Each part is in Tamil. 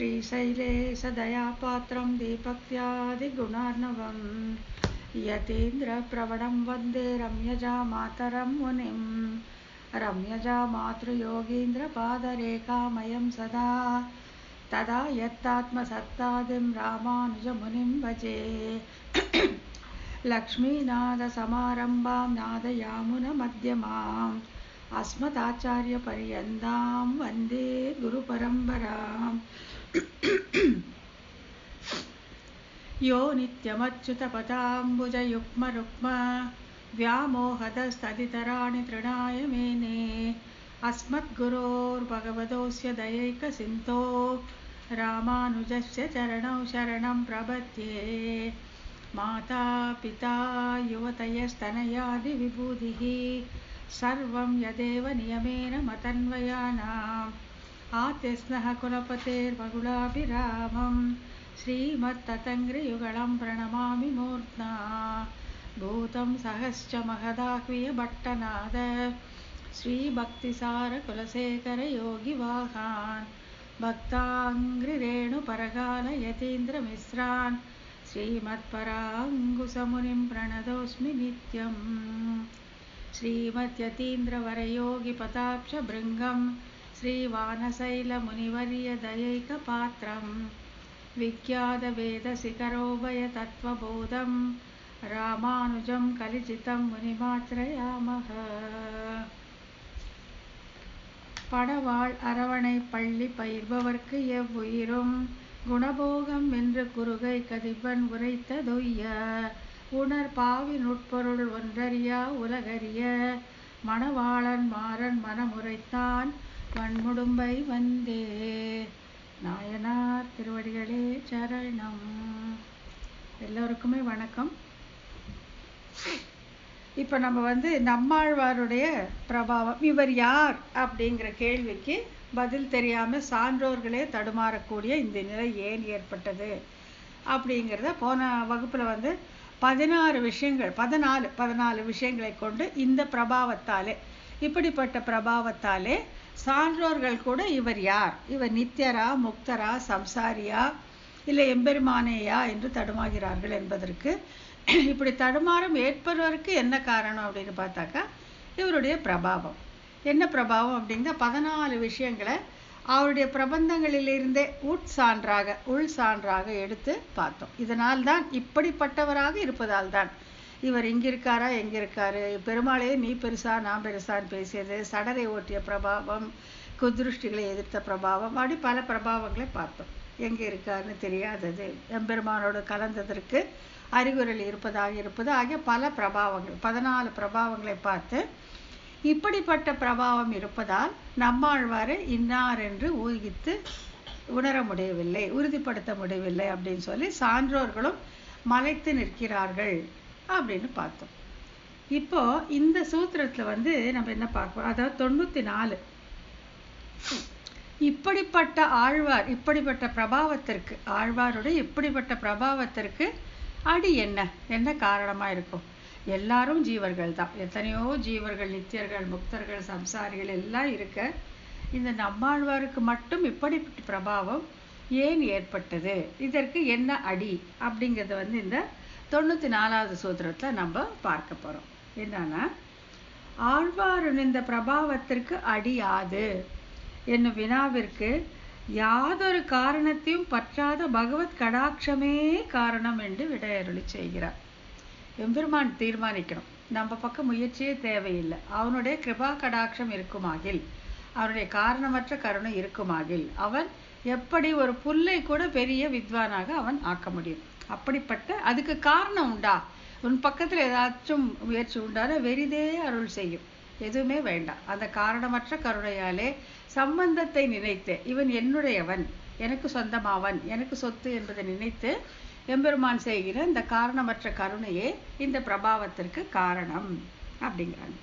श्रीशैलेशदयापात्रं दीपक्त्यादिगुणार्णवं यतीन्द्रप्रवणं वन्दे रम्यजामातरं मुनिं रम्यजामातृयोगीन्द्रपादरेखामयं सदा तदा यत्तात्मसत्तादिं रामानुजमुनिं भजे। लक्ष्मीनाथसमारम्भां नादयामुनमध्यमाम् अस्मदाचार्यपर्यन्तां वन्दे गुरुपरम्पराम्। यो नित्यमच्युतपदाम्बुजयुग्मरुक्म व्यामोहतस्तदितराणि तृणाय मेने अस्मद्गुरोर्भगवतोऽस्य दयैकसिन्धो रामानुजस्य चरणौ शरणं प्रपद्ये। माता पिता युवतयस्तनयादिविभूतिः सर्वं यदेव नियमेन मतन्वयानाम् आद्यस्नः कुलपतेर्वकुलाभिरामं श्रीमत्ततङ्घ्रियुगलं प्रणमामि मूर्ध्ना। भूतं सहश्च महदाह्वयभट्टनाद श्रीभक्तिसारकुलशेखरयोगिवाहान् भक्ताङ्घ्रिरेणुपरकालयतीन्द्रमिश्रान् श्रीमत्पराङ्कुशमुनिं प्रणतोऽस्मि नित्यम्। श्रीमद्यतीन्द्रवरयोगिपदाब्जभृङ्गं श्रीवानशैलमुनिवर्यदयैकपात्रं विख्यातवेदशिखरोभयतत्त्वबोधं रामानुजं कलिजितं मुनिमाश्रयामः। படவாள் அரவணை பள்ளி பயிர்பவர்க்கு எவ்வுயிரும் குணபோகம் என்று குறுகை கதிபன் உரைத்ததொய்ய உணர் பாவி நுட்பொருள் ஒன்றறியா உலகறிய மணவாளன் மாறன் மனமுரைத்தான் வன்முடும்பை வந்தே. நாயனார் திருவடிகளே சரணம். எல்லோருக்குமே வணக்கம். இப்போ நம்ம நம்மாழ்வாருடைய பிரபாவம், இவர் யார் அப்படிங்கிற கேள்விக்கு பதில் தெரியாமல் சான்றோர்களே தடுமாறக்கூடிய இந்த நிலை ஏன் ஏற்பட்டது அப்படிங்கிறத போன வகுப்பில் 14 விஷயங்களை கொண்டு இந்த பிரபாவத்தாலே, இப்படிப்பட்ட பிரபாவத்தாலே சான்றோர்கள் கூட இவர் யார், இவர் நித்தியரா முக்தரா சம்சாரியா இல்லை எம்பெருமானேயா என்று தடுமாகிறார்கள் என்பதற்கு இப்படி தடுமாறம் ஏற்படுவதற்கு என்ன காரணம் அப்படின்னு பார்த்தாக்கா இவருடைய பிரபாவம். என்ன பிரபாவம் அப்படிங்கிற 14 விஷயங்களை அவருடைய பிரபந்தங்களிலிருந்தே உள் சான்றாக எடுத்து பார்த்தோம். இதனால்தான் இப்படிப்பட்டவராக இருப்பதால் தான் இவர் இங்கிருக்காரா எங்கிருக்காரு, பெருமாளே நீ பெருசா நான் பெருசான்னு பேசியது, சடரை ஓட்டிய பிரபாவம், குதிருஷ்டிகளை எதிர்த்த பிரபாவம், அப்படி பல பிரபாவங்களை பார்த்தோம். எங்கே இருக்காருன்னு தெரியாதது, எம்பெருமானோடு கலந்ததற்கு அறிகுறல் இருப்பது ஆகிய பல பிரபாவங்கள் 14 பிரபாவங்களை பார்த்து இப்படிப்பட்ட பிரபாவம் இருப்பதால் நம்மாழ்வாரை இன்னார் என்று ஊகித்து உணர முடியவில்லை, உறுதிப்படுத்த முடியவில்லை அப்படின்னு சொல்லி சான்றோர்களும் மலைத்து நிற்கிறார்கள் அப்படின்னு பார்த்தோம். இப்போ இந்த சூத்திரத்தில் நம்ம என்ன பார்க்கணும், அதாவது 94 இப்படிப்பட்ட ஆழ்வார், இப்படிப்பட்ட பிரபாவத்திற்கு, ஆழ்வாருடைய இப்படிப்பட்ட பிரபாவத்திற்கு அடி என்ன காரணமாக இருக்கும்? எல்லாரும் ஜீவர்கள் தான், எத்தனையோ ஜீவர்கள், நித்தியர்கள், முக்தர்கள், சம்சாரிகள் எல்லாம் இருக்க இந்த நம்மாழ்வாருக்கு மட்டும் இப்படிப்பட்ட பிரபாவம் ஏன் ஏற்பட்டது, இதற்கு என்ன அடி அப்படிங்கிறத இந்த 94வது சூத்திரத்தில் நம்ம பார்க்க போகிறோம். என்னன்னா, ஆழ்வாரின் இந்த பிரபாவத்திற்கு அடியாது என்னும் வினாவிற்கு யாதொரு காரணத்தையும் பற்றாத பகவத் கடாட்சமே காரணம் என்று விடையருளி செய்கிறார். எம்பெருமான் தீர்மானிக்கணும், நம்ம பக்கம் முயற்சியே தேவையில்லை. அவனுடைய கிருபா கடாட்சம் இருக்குமாகில், அவனுடைய காரணமற்ற கருணை இருக்குமாகில் அவன் எப்படி ஒரு புல்லை கூட பெரிய வித்வானாக அவன் ஆக்க முடியும். அப்படிப்பட்ட அதுக்கு காரணம் உண்டா, உன் பக்கத்தில் ஏதாச்சும் முயற்சி உண்டான வெறிதே அருள் செய்யும், எதுவுமே வேண்டாம். அந்த காரணமற்ற கருணையாலே சம்பந்தத்தை நினைத்து இவன் என்னுடையவன், எனக்கு சொந்தமாவன், எனக்கு சொத்து என்பதை நினைத்து எம்பெருமான் செய்கிற இந்த காரணமற்ற கருணையே இந்த பிரபாவத்திற்கு காரணம் அப்படிங்கிறாங்க.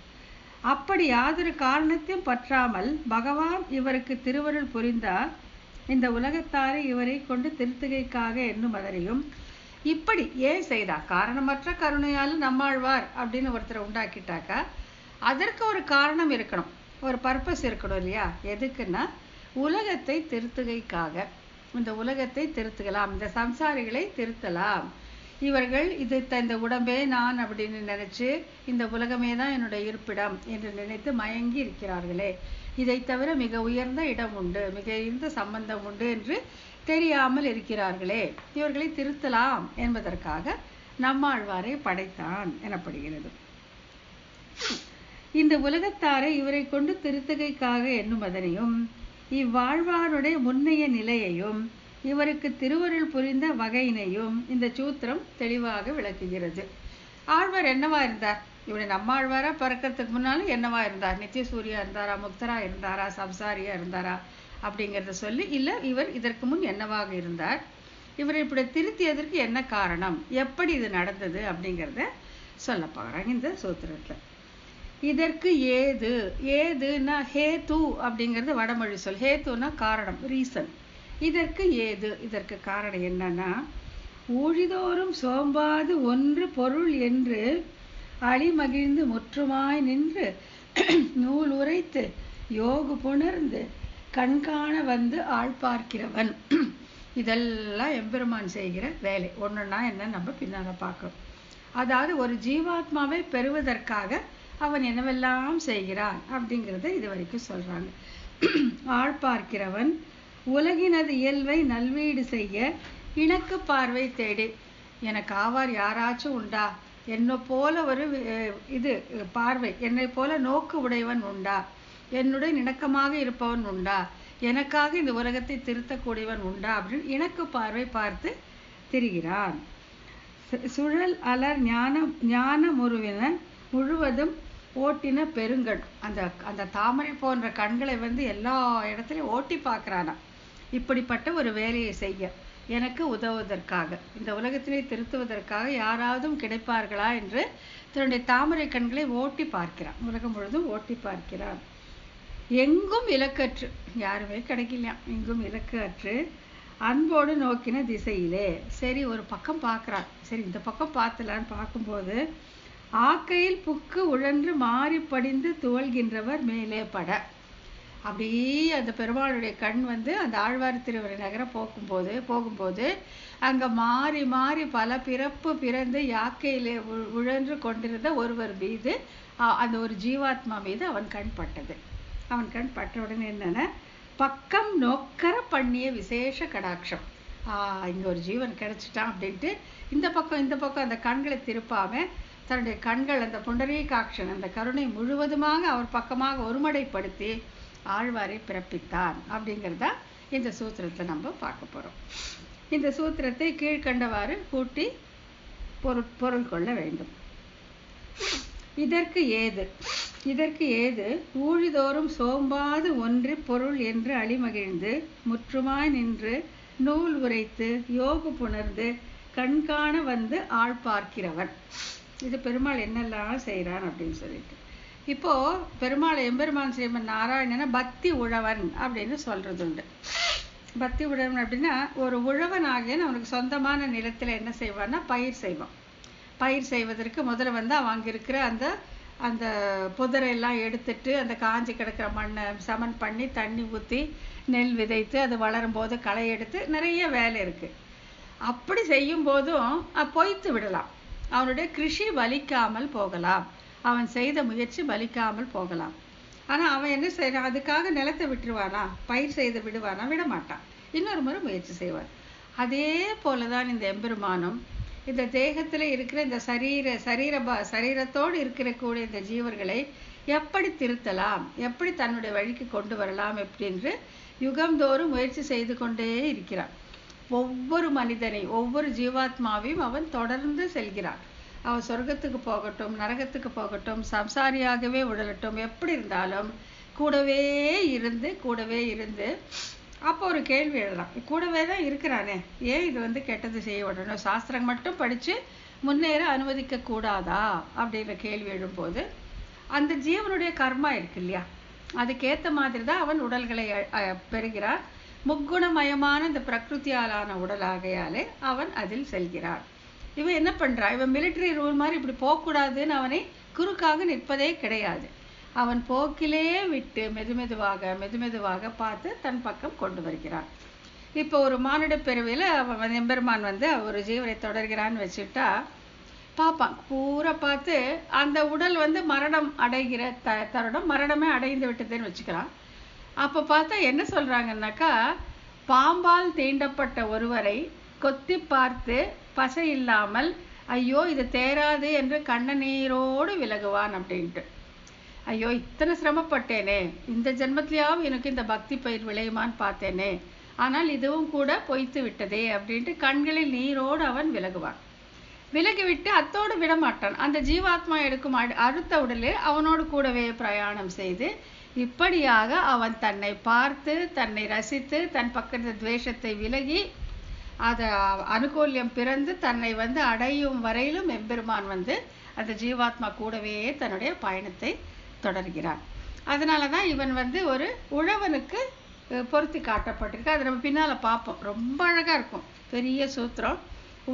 அப்படி யாதொரு காரணத்தையும் பற்றாமல் பகவான் இவருக்கு திருவருள் புரிந்தார். இந்த உலகத்தாரை இவரை கொண்டு திருத்துகைக்காக என்னும் அதரையும் இப்படி ஏன் செய்தா, காரணமற்ற கருணையால் நம்மாழ்வார் அப்படின்னு ஒருத்தரை உண்டாக்கிட்டாக்கா அதற்கு ஒரு காரணம் இருக்கணும், ஒரு பர்பஸ் இருக்கணும் இல்லையா? எதுக்குன்னா உலகத்தை திருத்துகைக்காக, இந்த உலகத்தை திருத்தலாம், இந்த சம்சாரிகளை திருத்தலாம். இவர்கள் இந்த உடம்பே நான் அப்படின்னு நினைச்சு இந்த உலகமே தான் என்னுடைய இருப்பிடம் என்று நினைத்து மயங்கி இருக்கிறார்களே, இதை தவிர மிக உயர்ந்த இடம் உண்டு, மிக உயர்ந்த சம்பந்தம் உண்டு என்று தெரியாமல் இருக்கிறார்களே, இவர்களை திருத்தலாம் என்பதற்காக நம்மாழ்வாரை படைத்தான் எனப்படுகிறது. இந்த உலகத்தாரை இவரை கொண்டு திருத்தகைக்காக எண்ணுமதனையும் இவ்வாழ்வாருடைய முன்னைய நிலையையும் இவருக்கு திருவருள் புரிந்த வகையினையும் இந்த சூத்திரம் தெளிவாக விளக்குகிறது. ஆழ்வார் என்னவா இருந்தார்? இவருடைய நம்மாழ்வாரா பிறக்கிறதுக்கு முன்னாலும் என்னவா இருந்தார்? நித்திய சூரியா இருந்தாரா, முக்தரா இருந்தாரா, சம்சாரியா இருந்தாரா அப்படிங்கிறத சொல்லி, இல்லை இவர் இதற்கு முன் என்னவாக இருந்தார், இவரை இப்படி திருத்தியதற்கு என்ன காரணம், எப்படி இது நடந்தது அப்படிங்கிறத சொல்ல போகிறாங்க இந்த சூத்திரத்தில். இதற்கு ஏது, ஏதுன்னா ஹேது அப்படிங்கிறது வடமொழி சொல். ஹேத்துனா காரணம், ரீசன். இதற்கு ஏது, இதற்கு காரணம் என்னன்னா, ஊழிதோறும் சோம்பாது ஒன்று பொருள் என்று அழிமகிழ்ந்து முற்றுமாய் நின்று நூல் உரைத்து யோகு புணர்ந்து கண்காண வந்து ஆள் பார்க்கிறவன். இதெல்லாம் எம்பெருமான் செய்கிற வேலை. ஒன்றுன்னா என்ன நம்ம பின்னால் பார்க்கணும். அதாவது ஒரு ஜீவாத்மாவை பெறுவதற்காக அவன் என்னவெல்லாம் செய்கிறான் அப்படிங்கிறத இது வரைக்கும் சொல்றாங்க. ஆள் பார்க்கிறவன் உலகினது இயல்பை நல்வீடு செய்ய இணக்கு பார்வை தேடி, எனக்கு ஆவார் யாராச்சும் உண்டா, என்னை போல ஒரு இது பார்வை, என்னை போல நோக்கு உடையவன் உண்டா, என்னுடைய இணக்கமாக இருப்பவன் உண்டா, எனக்காக இந்த உலகத்தை திருத்தக்கூடியவன் உண்டா அப்படின்னு இணக்கு பார்வை பார்த்து திரிகிறான். சுழல் அலர் ஞான முருவினன் முழுவதும் ஓட்டின பெருங்கண். அந்த தாமரை போன்ற கண்களை எல்லா இடத்துலையும் ஓட்டி பார்க்குறானா. இப்படிப்பட்ட ஒரு வேலையை செய்ய எனக்கு உதவுவதற்காக, இந்த உலகத்திலே திருத்துவதற்காக யாராவதும் கிடைப்பார்களா என்று தன்னுடைய தாமரை கண்களை ஓட்டி பார்க்கிறான். உலகம் முழுதும் ஓட்டி பார்க்கிறான். எங்கும் இலக்கற்று, யாருமே கிடைக்கலையா, எங்கும் இலக்கு அற்று அன்போடு நோக்கின திசையிலே. சரி ஒரு பக்கம் பார்க்குறான், சரி இந்த பக்கம் பார்த்தலான்னு பார்க்கும்போது ஆக்கையில் புக்கு உழன்று மாறி படிந்து துவள்கின்றவர் மேலே பட. அப்படியே அந்த பெருமாளுடைய கண் அந்த ஆழ்வார் திருவரை நகரம் போகும்போது அங்கே மாறி மாறி பல பிறப்பு பிறந்து யாக்கையிலே உழன்று கொண்டிருந்த ஒருவர் மீது, அந்த ஒரு ஜீவாத்மா மீது அவன் கண் பட்டது. அவன் கண் பட்ட உடனே என்னன்னா, பக்கம் நோக்கர பண்ணிய விசேஷ கடாட்சம். இங்கே ஒரு ஜீவன் கிடைச்சிட்டான் அப்படின்ட்டு இந்த பக்கம் அந்த கண்களை திருப்பாம தன்னுடைய கண்கள் அந்த புண்டரீகாட்சன் அந்த கருணை முழுவதுமாக அவர் பக்கமாக ஒருமடைப்படுத்தி ஆழ்வாரை பிறப்பித்தான் அப்படிங்கிறதா இந்த சூத்திரத்தை நம்ம பார்க்க போகிறோம். இந்த சூத்திரத்தை கீழ்கண்டவாறு கூட்டி பொருள் கொள்ள வேண்டும். இதற்கு ஏது ஊழிதோறும் சோம்பாது ஒன்று பொருள் என்று அழிமகிழ்ந்து முற்றுமாய் நின்று நூல் உரைத்து யோகு புணர்ந்து கண்காண வந்து ஆள் பார்க்கிறவன். இது பெருமாள் என்னெல்லாம் செய்கிறான் அப்படின்னு சொல்லிட்டு, இப்போ பெருமாள் எம்பெருமான் ஸ்ரீமன் நாராயணனை பக்தி உழவன் அப்படின்னு சொல்றது உண்டு. பக்தி உழவன் அப்படின்னா ஒரு உழவன் ஆகியன் அவனுக்கு சொந்தமான நிலத்தில் என்ன செய்வான்னா பயிர் செய்வான். பயிர் செய்வதற்கு முதல்ல அவன் அங்கே இருக்கிற அந்த புதரையெல்லாம் எடுத்துட்டு அந்த காஞ்சி கிடக்கிற மண்ணை சமன் பண்ணி தண்ணி ஊற்றி நெல் விதைத்து அது வளரும் போது களை எடுத்து நிறைய வேலை இருக்கு. அப்படி செய்யும் போதும் பொய்த்து விடலாம், அவனுடைய கிருஷி பலிக்காமல் போகலாம், அவன் செய்த முயற்சி பலிக்காமல் போகலாம். ஆனால் அவன் என்ன செய்யறான், அதுக்காக நிலத்தை விட்டுருவானா, பயிர் செய்து விடுவானா, விட மாட்டான், இன்னொரு முறை முயற்சி செய்வான். அதே போலதான் இந்த எம்பெருமானும் இந்த தேகத்தில் இருக்கிற இந்த சரீரத்தோடு இருக்கிற கூடிய இந்த ஜீவர்களை எப்படி திருத்தலாம், எப்படி தன்னுடைய வழிக்கு கொண்டு வரலாம் என்று யுகந்தோறும் முயற்சி செய்து கொண்டே இருக்கிறான். ஒவ்வொரு மனிதனை ஒவ்வொரு ஜீவாத்மாவையும் அவன் தொடர்ந்து செல்கிறான். அவன் சொர்க்கத்துக்கு போகட்டும், நரகத்துக்கு போகட்டும், சம்சாரியாகவே உழலட்டும், எப்படி இருந்தாலும் கூடவே இருந்து அப்போ ஒரு கேள்வி எழலாம், கூடவே தான் இருக்கிறானே, ஏன் இது கெட்டது செய்ய விடணும், சாஸ்திரம் மட்டும் படித்து முன்னேற அனுமதிக்க கூடாதா அப்படின்ற கேள்வி எழும்போது அந்த ஜீவனுடைய கர்மா இருக்கு இல்லையா, அதுக்கேற்ற மாதிரி தான் அவன் உடல்களை பெறுகிறான். முக்குணமயமான இந்த பிரகிருத்தியாலான உடலாகையாலே அவன் அதில் செல்கிறான். இவன் என்ன பண்றான், இவன் மிலிட்டரி ரூல் மாதிரி இப்படி போகக்கூடாதுன்னு அவனை குறுக்காக நிற்பதே கிடையாது. அவன் போக்கிலே விட்டு மெதுமெதுவாக பார்த்து தன் பக்கம் கொண்டு வருகிறான். இப்போ ஒரு மானிட பிறவியில் அவன் எம்பெருமான் வந்து ஒரு ஜீவனை தொடர்கிறான்னு வச்சுட்டா பார்ப்பான். பூரா பார்த்து அந்த உடல் வந்து மரணம் அடைகிற தருணம் மரணமே அடைந்து விட்டதுன்னு வச்சுக்கிறான். அப்போ பார்த்தா என்ன சொல்கிறாங்கன்னாக்கா, பாம்பால் தீண்டப்பட்ட ஒருவரை கொத்தி பார்த்து பசை இல்லாமல் ஐயோ இது தேராது என்று கண்ணநீரோடு விலகுவான் அப்படின்ட்டு. ஐயோ இத்தனை சிரமப்பட்டேனே, இந்த ஜென்மத்திலேயாவது எனக்கு இந்த பக்தி பயிர் விளையுமான்னு பார்த்தேனே, ஆனால் இதுவும் கூட பொய்த்து விட்டதே அப்படின்ட்டு கண்களில் நீரோடு அவன் விலகுவான். விலகிவிட்டு அத்தோடு விடமாட்டான். அந்த ஜீவாத்மா எடுக்கும் அடுத்த உடலே அவனோடு கூடவே பிரயாணம் செய்து இப்படியாக அவன் தன்னை பார்த்து தன்னை ரசித்து தன் பக்கத்து துவேஷத்தை விலகி அதை அனுகூல்யம் பிறந்து தன்னை வந்து அடையும் வரையிலும் எம்பெருமான் வந்து அந்த ஜீவாத்மா கூடவே தன்னுடைய பயணத்தை தொடர்கிறான். அதனால தான் இவன் வந்து ஒரு உழவனுக்கு பொருத்தி காட்டப்பட்டிருக்கு. அதை நம்ம பின்னால் பார்ப்போம். ரொம்ப அழகாக இருக்கும். பெரிய சூத்திரம்.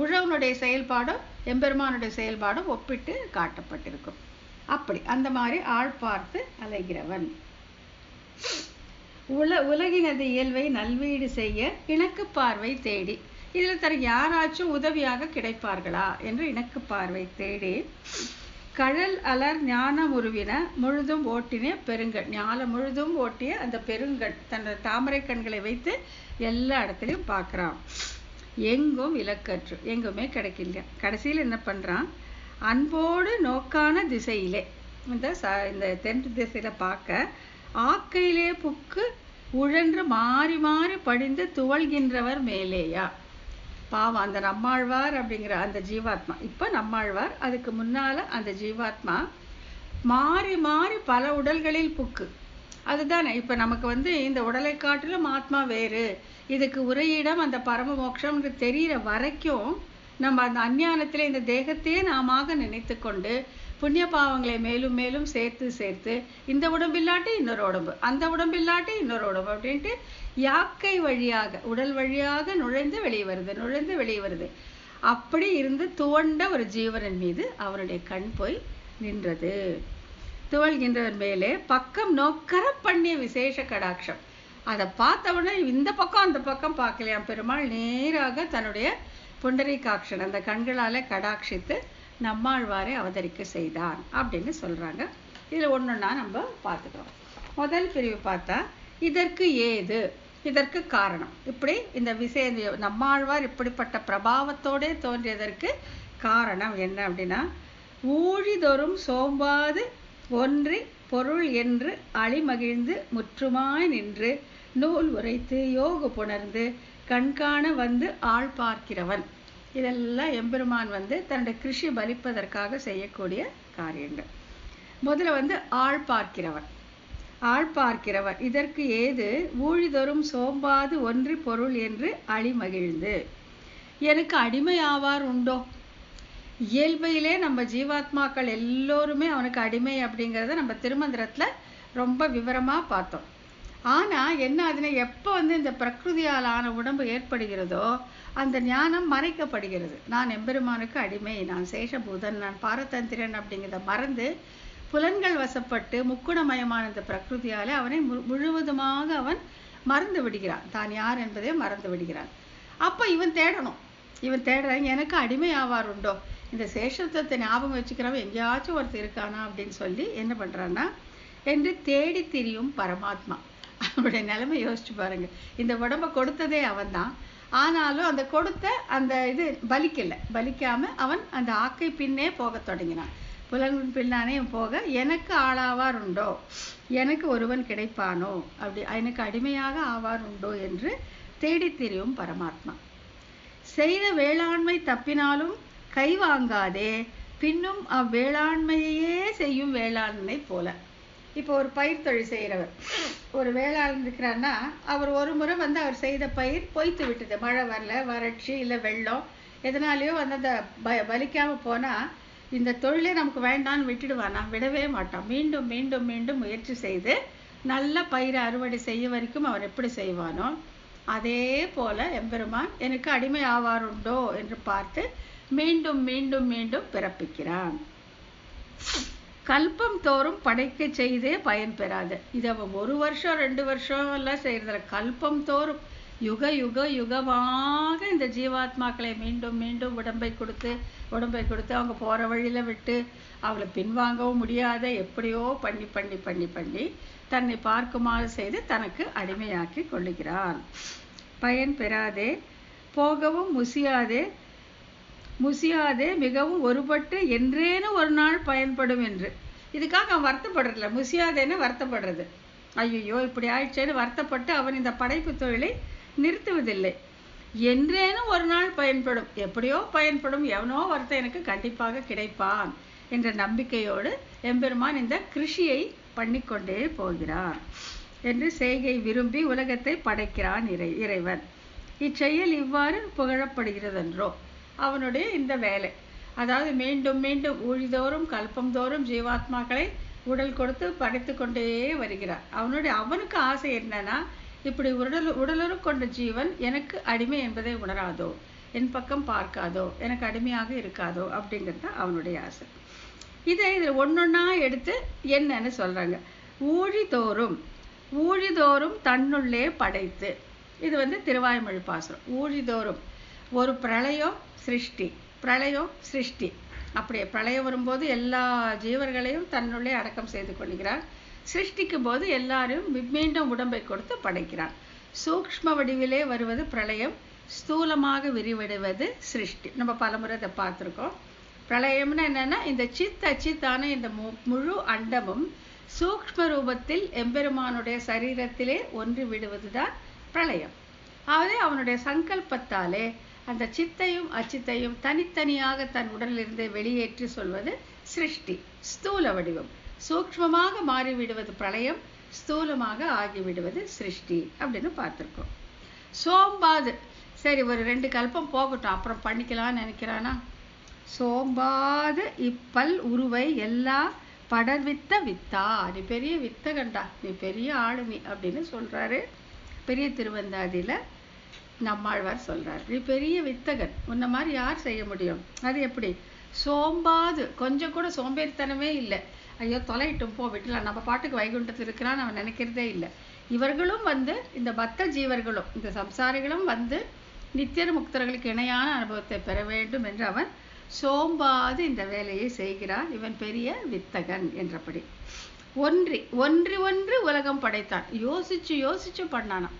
உழவனுடைய செயல்பாடும் எம்பெருமானுடைய செயல்பாடும் ஒப்பிட்டு காட்டப்பட்டிருக்கும். அப்படி அந்த மாதிரி ஆள் பார்த்து அலைகிறவன். உலகினது இயல்பை நல்வீடு செய்ய இணக்கு பார்வை தேடி, இதில் தர யாராச்சும் உதவியாக கிடைப்பார்களா என்று இணக்கு பார்வை தேடி கழல் அலர் ஞானம் உருவின முழுதும் ஓட்டின பெருங்கண். ஞானம் முழுதும் ஓட்டிய அந்த பெருங்கண் தன்னோட தாமரை கண்களை வைத்து எல்லா இடத்துலையும் பார்க்குறான். எங்கும் இலக்கற்று, எங்குமே கிடைக்கல. கடைசியில் என்ன பண்ணுறான், அன்போடு நோக்கான திசையிலே இந்த தென் திசையில் பார்க்க ஆக்கையிலே புக்கு உழன்று மாறி மாறி படிந்து துவள்கின்றவர் மேலேயா. பாவம் அந்த நம்மாழ்வார் அப்படிங்கிற அந்த ஜீவாத்மா, இப்போ நம்மாழ்வார், அதுக்கு முன்னால் அந்த ஜீவாத்மா மாறி மாறி பல உடல்களில் புக்கு. அதுதானே இப்போ நமக்கு வந்து இந்த உடலை காட்டிலும் ஆத்மா வேறு, இதுக்கு உரையிடம் அந்த பரம மோட்சம்னு தெரிகிற வரைக்கும் நம்ம அந்த அஞ்ஞானத்தில் இந்த தேகத்தையே நாம நினைத்து கொண்டு புண்ணிய பாவங்களை மேலும் மேலும் சேர்த்து சேர்த்து இந்த உடம்பில்லாட்டி இன்னொரு உடம்பு, அந்த உடம்பில்லாட்டி இன்னொரு உடம்பு அப்படின்ட்டு யாக்கை வழியாக உடல் வழியாக நுழைந்து வெளியே வருது. அப்படி இருந்து துவண்ட ஒரு ஜீவனின் மீது அவருடைய கண் போய் நின்றது. துவள்கின்றவர் மேலே பக்கம் நோக்கர பண்ணிய விசேஷ கடாட்சம். அதை பார்த்த உடனே இந்த பக்கம் அந்த பக்கம் பார்க்கலையாம் பெருமாள், நேராக தன்னுடைய புண்டரீகாட்சன் அந்த கண்களால் கடாட்சித்து நம்மாழ்வாரை அவதரிக்க செய்தான் அப்படின்னு சொல்கிறாங்க. இதில் ஒன்றுன்னா நம்ம பார்த்துக்கிறோம். முதல் பிரிவு பார்த்தா இதற்கு ஏது, இதற்கு காரணம். இப்படி இந்த நம்மாழ்வார் இப்படிப்பட்ட பிரபாவத்தோடே தோன்றியதற்கு காரணம் என்ன அப்படின்னா, ஊழிதொறும் சோம்பாது ஒன்றி பொருள் என்று அழிமகிழ்ந்து முற்றுமாய் நின்று நூல் உரைத்து யோக புணர்ந்து கண்காண வந்து ஆள் பார்க்கிறவன். இதெல்லாம் எம்பெருமான் வந்து தன்னுடைய கிருஷி பலிப்பதற்காக செய்யக்கூடிய காரியங்கள். முதல்ல வந்து ஆள் பார்க்கிறவர் இதற்கு ஏது ஊழிதொறும் சோம்பாது ஒன்றி பொருள் என்று அழிமகிழ்ந்து. எனக்கு அடிமை ஆவார் உண்டோ? இயல்பையிலே நம்ம ஜீவாத்மாக்கள் எல்லோருமே அவனுக்கு அடிமை அப்படிங்கிறத நம்ம திருமந்திரத்தில் ரொம்ப விவரமாக பார்த்தோம். ஆனால் என்ன அதுன்னு எப்போ வந்து இந்த பிரகிருதியால் ஆன உடம்பு ஏற்படுகிறதோ அந்த ஞானம் மறைக்கப்படுகிறது. நான் எம்பெருமானுக்கு அடிமை, நான் சேஷபூதன், நான் பாரதந்திரன் அப்படிங்கிறத மறந்து புலன்கள் வசப்பட்டு முக்குணமயமான இந்த பிரகிருதியால் அவனை முழுவதுமாக அவன் மறந்து விடுகிறான். தான் யார் என்பதை மறந்து விடுகிறான். அப்போ இவன் தேடுறான் எனக்கு அடிமை ஆவார் உண்டோ, இந்த சேஷத்துவத்தை ஞாபகம் வச்சுக்கிறவன் எங்கேயாச்சும் ஒருத்தர் இருக்கானா அப்படின்னு சொல்லி என்ன பண்ணுறான்னா என்று தேடி திரியும் பரமாத்மா. அவனுடைய நிலைமை யோசிச்சு பாருங்க. இந்த உடம்பை கொடுத்ததே அவன் தான். ஆனாலும் அந்த கொடுத்த அந்த இது பலிக்காம அவன் அந்த ஆக்கை பின்னே போக தொடங்கினான். புலன்பின் பின்னானே போக எனக்கு ஆளாவார் உண்டோ, எனக்கு ஒருவன் கிடைப்பானோ, அப்படி எனக்கு அடிமையாக ஆவார் உண்டோ என்று தேடி திரியும் பரமாத்மா. செய்த வேளாண்மை தப்பினாலும் கை வாங்காதே பின்னும் அவ்வேளாண்மையே செய்யும் வேளாண்மை போல. இப்போ ஒரு பயிர் தொழில் செய்கிறவர் ஒரு வேளாளர் இருக்கிறாருன்னா அவர் ஒரு முறை வந்து அவர் செய்த பயிர் பொய்த்து விட்டது, மழை வரல, வறட்சி இல்லை வெள்ளம் எதனாலேயோ வந்து அந்த பலிக்காமல் போனால் இந்த தொழிலே நமக்கு வேண்டான்னு விட்டுடுவானா? விடவே மாட்டான். மீண்டும் மீண்டும் மீண்டும் முயற்சி செய்து நல்ல பயிரை அறுவடை செய்ய வரைக்கும் அவன் எப்படி செய்வானோ அதே போல எம்பெருமான் எனக்கு அடிமை ஆவாருண்டோ என்று பார்த்து மீண்டும் மீண்டும் மீண்டும் பிறப்பிக்கிறான். கல்பம் தோறும் படைக்க செய்தே பயன் பெறாது. இது அவன் 1 வருஷம் 2 வருஷம் எல்லாம் செய்யறதில்ல. கல்பம் தோறும் யுக யுக யுகமாக இந்த ஜீவாத்மாக்களை மீண்டும் மீண்டும் உடம்பை கொடுத்து அவங்க போகிற வழியில் விட்டு அவளை பின்வாங்கவும் முடியாத எப்படியோ பண்ணி பண்ணி பண்ணி பண்ணி தன்னை பார்க்குமாறு செய்து தனக்கு அடிமையாக்கி கொள்ளுகிறான். பயன் பெறாதே போகவும் முசியாதே மிகவும் ஒருபட்டு என்றேனும் ஒரு நாள் பயன்படும் என்று. இதுக்காக அவன் வருத்தப்படுறதில்ல, முசியாதேன்னு வருத்தப்படுறது. ஐயோ இப்படி ஆயிடுச்சேன்னு வருத்தப்பட்டு அவன் இந்த படைப்பு தொழிலை நிறுத்துவதில்லை. என்றேனும் ஒரு நாள் பயன்படும், எப்படியோ பயன்படும், எவனோ ஒருத்தன் எனக்கு கண்டிப்பாக கிடைப்பான் என்ற நம்பிக்கையோடு எம்பெருமான் இந்த கிருஷியை பண்ணிக்கொண்டே போகிறான் என்று செய்கை விரும்பி உலகத்தை படைக்கிறான் இறைவன். இச்செயல் இவ்வாறு புகழப்படுகிறதென்றோ அவனுடைய இந்த வேலை. அதாவது மீண்டும் மீண்டும் ஊழிதோறும் கல்பந்தோறும் ஜீவாத்மாக்களை உடல் கொடுத்து படைத்து கொண்டே வருகிறார். அவனுக்கு ஆசை என்னன்னா, இப்படி உடலுறு கொண்ட ஜீவன் எனக்கு அடிமை என்பதை உணராதோ, என் பக்கம் பார்க்காதோ, எனக்கு அடிமையாக இருக்காதோ அப்படிங்கிறது தான் அவனுடைய ஆசை. இதில் ஒன்னொன்னா எடுத்து என்னன்னு சொல்றாங்க. ஊழிதோறும் தன்னுள்ளே படைத்து. இது திருவாய்மொழி பாசுரம். ஊழிதோறும் ஒரு பிரளயம் சிருஷ்டி. அப்படியே பிரளயம் வரும்போது எல்லா ஜீவர்களையும் தன்னுள்ளே அடக்கம் செய்து கொள்கிறார். சிருஷ்டிக்கும் போது எல்லாரையும் மீண்டும் உடம்பை கொடுத்து படைக்கிறான். சூக்ஷ்ம வடிவிலே வருவது பிரளயம், ஸ்தூலமாக விரிவடைவது சிருஷ்டி. நம்ம பலமுறை இதை பார்த்துருக்கோம். பிரளயம்னு என்னன்னா, இந்த அச்சித்தான இந்த முழு அண்டமும் சூக்ஷ்ம ரூபத்தில் எம்பெருமானுடைய சரீரத்திலே ஒன்று விடுவதுதான் பிரளயம். அதாவது அவனுடைய சங்கல்பத்தாலே அந்த சித்தையும் அச்சித்தையும் தனித்தனியாக தன் உடலிலிருந்து வெளியேற்றி சொல்வது சிருஷ்டி. ஸ்தூல வடிவம் சூக்ஷ்மமாக மாறிவிடுவது பிரளயம், ஸ்தூலமாக ஆகிவிடுவது சிருஷ்டி அப்படின்னு பார்த்துருக்கோம். சோம்பாது, சரி ஒரு 2 கல்பம் போகட்டும் அப்புறம் பண்ணிக்கலாம்னு நினைக்கிறானா. சோம்பாது இப்பல் உருவை எல்லா படர்வித்த வித்தா, நீ பெரிய வித்தகண்டா, நீ பெரிய ஆளுமி அப்படின்னு சொல்றாரு. பெரிய திருவந்தாதியில நம்மாழ்வார் சொல்றார், நீ பெரிய வித்தகன், உன்ன மாதிரி யார் செய்ய முடியும்? அது எப்படி? சோம்பாது, கொஞ்சம் கூட சோம்பேறித்தனமே இல்லை. ஐயோ தொலைட்டும் போ விட்டுலாம், நம்ம பாட்டுக்கு வைகுண்டத்தில் இருக்கிறான்னு அவன் நினைக்கிறதே இல்லை. இவர்களும் இந்த பத்த ஜீவர்களும் இந்த சம்சாரிகளும் நித்தியர் முக்தர்களுக்கு இணையான அனுபவத்தை பெற வேண்டும் என்று அவன் சோம்பாது இந்த வேலையை செய்கிறான். இவன் பெரிய வித்தகன் என்றபடி. ஒன்றி உலகம் படைத்தான். யோசிச்சு பண்ணானாம்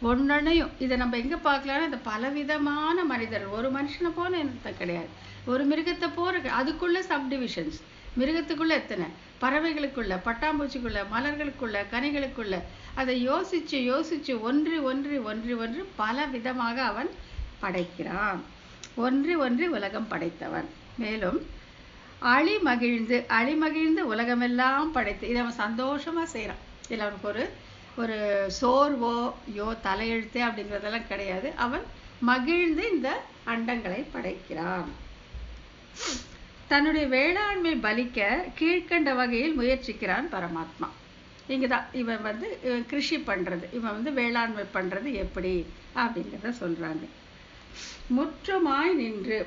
ஒன்றையும். இதை நம்ம எங்க பார்க்கலாம்னா, இந்த பலவிதமான மனிதர்கள், ஒரு மனுஷனை போல என்ன கிடையாது, ஒரு மிருகத்தை போற, அதுக்குள்ள சப்டிவிஷன்ஸ், மிருகத்துக்குள்ள எத்தனை, பறவைகளுக்குள்ள, பட்டாம்பூச்சிக்குள்ள, மலர்களுக்குள்ள, கனிகளுக்குள்ள, அதை யோசிச்சு ஒன்றி பல விதமாக அவன் படைக்கிறான். ஒன்றி உலகம் படைத்தவன். மேலும் அழிமகிழ்ந்து உலகமெல்லாம் படைத்து, இதை அவன் சந்தோஷமா செய்யறான். இதில் அவனுக்கு ஒரு சோர்வோ தலையெழுத்தே அப்படிங்கிறதெல்லாம் கிடையாது. அவன் மகிழ்ந்து இந்த அண்டங்களை படைக்கிறான். தன்னுடைய வேளாண்மை பலிக்க கீழ்கண்ட வகையில் முயற்சிக்கிறான் பரமாத்மா. இங்கதான் இவன் கிருஷி பண்றது, இவன் வேளாண்மை பண்றது எப்படி அப்படிங்கிறத சொல்றாங்க. முற்றுமாய் நின்று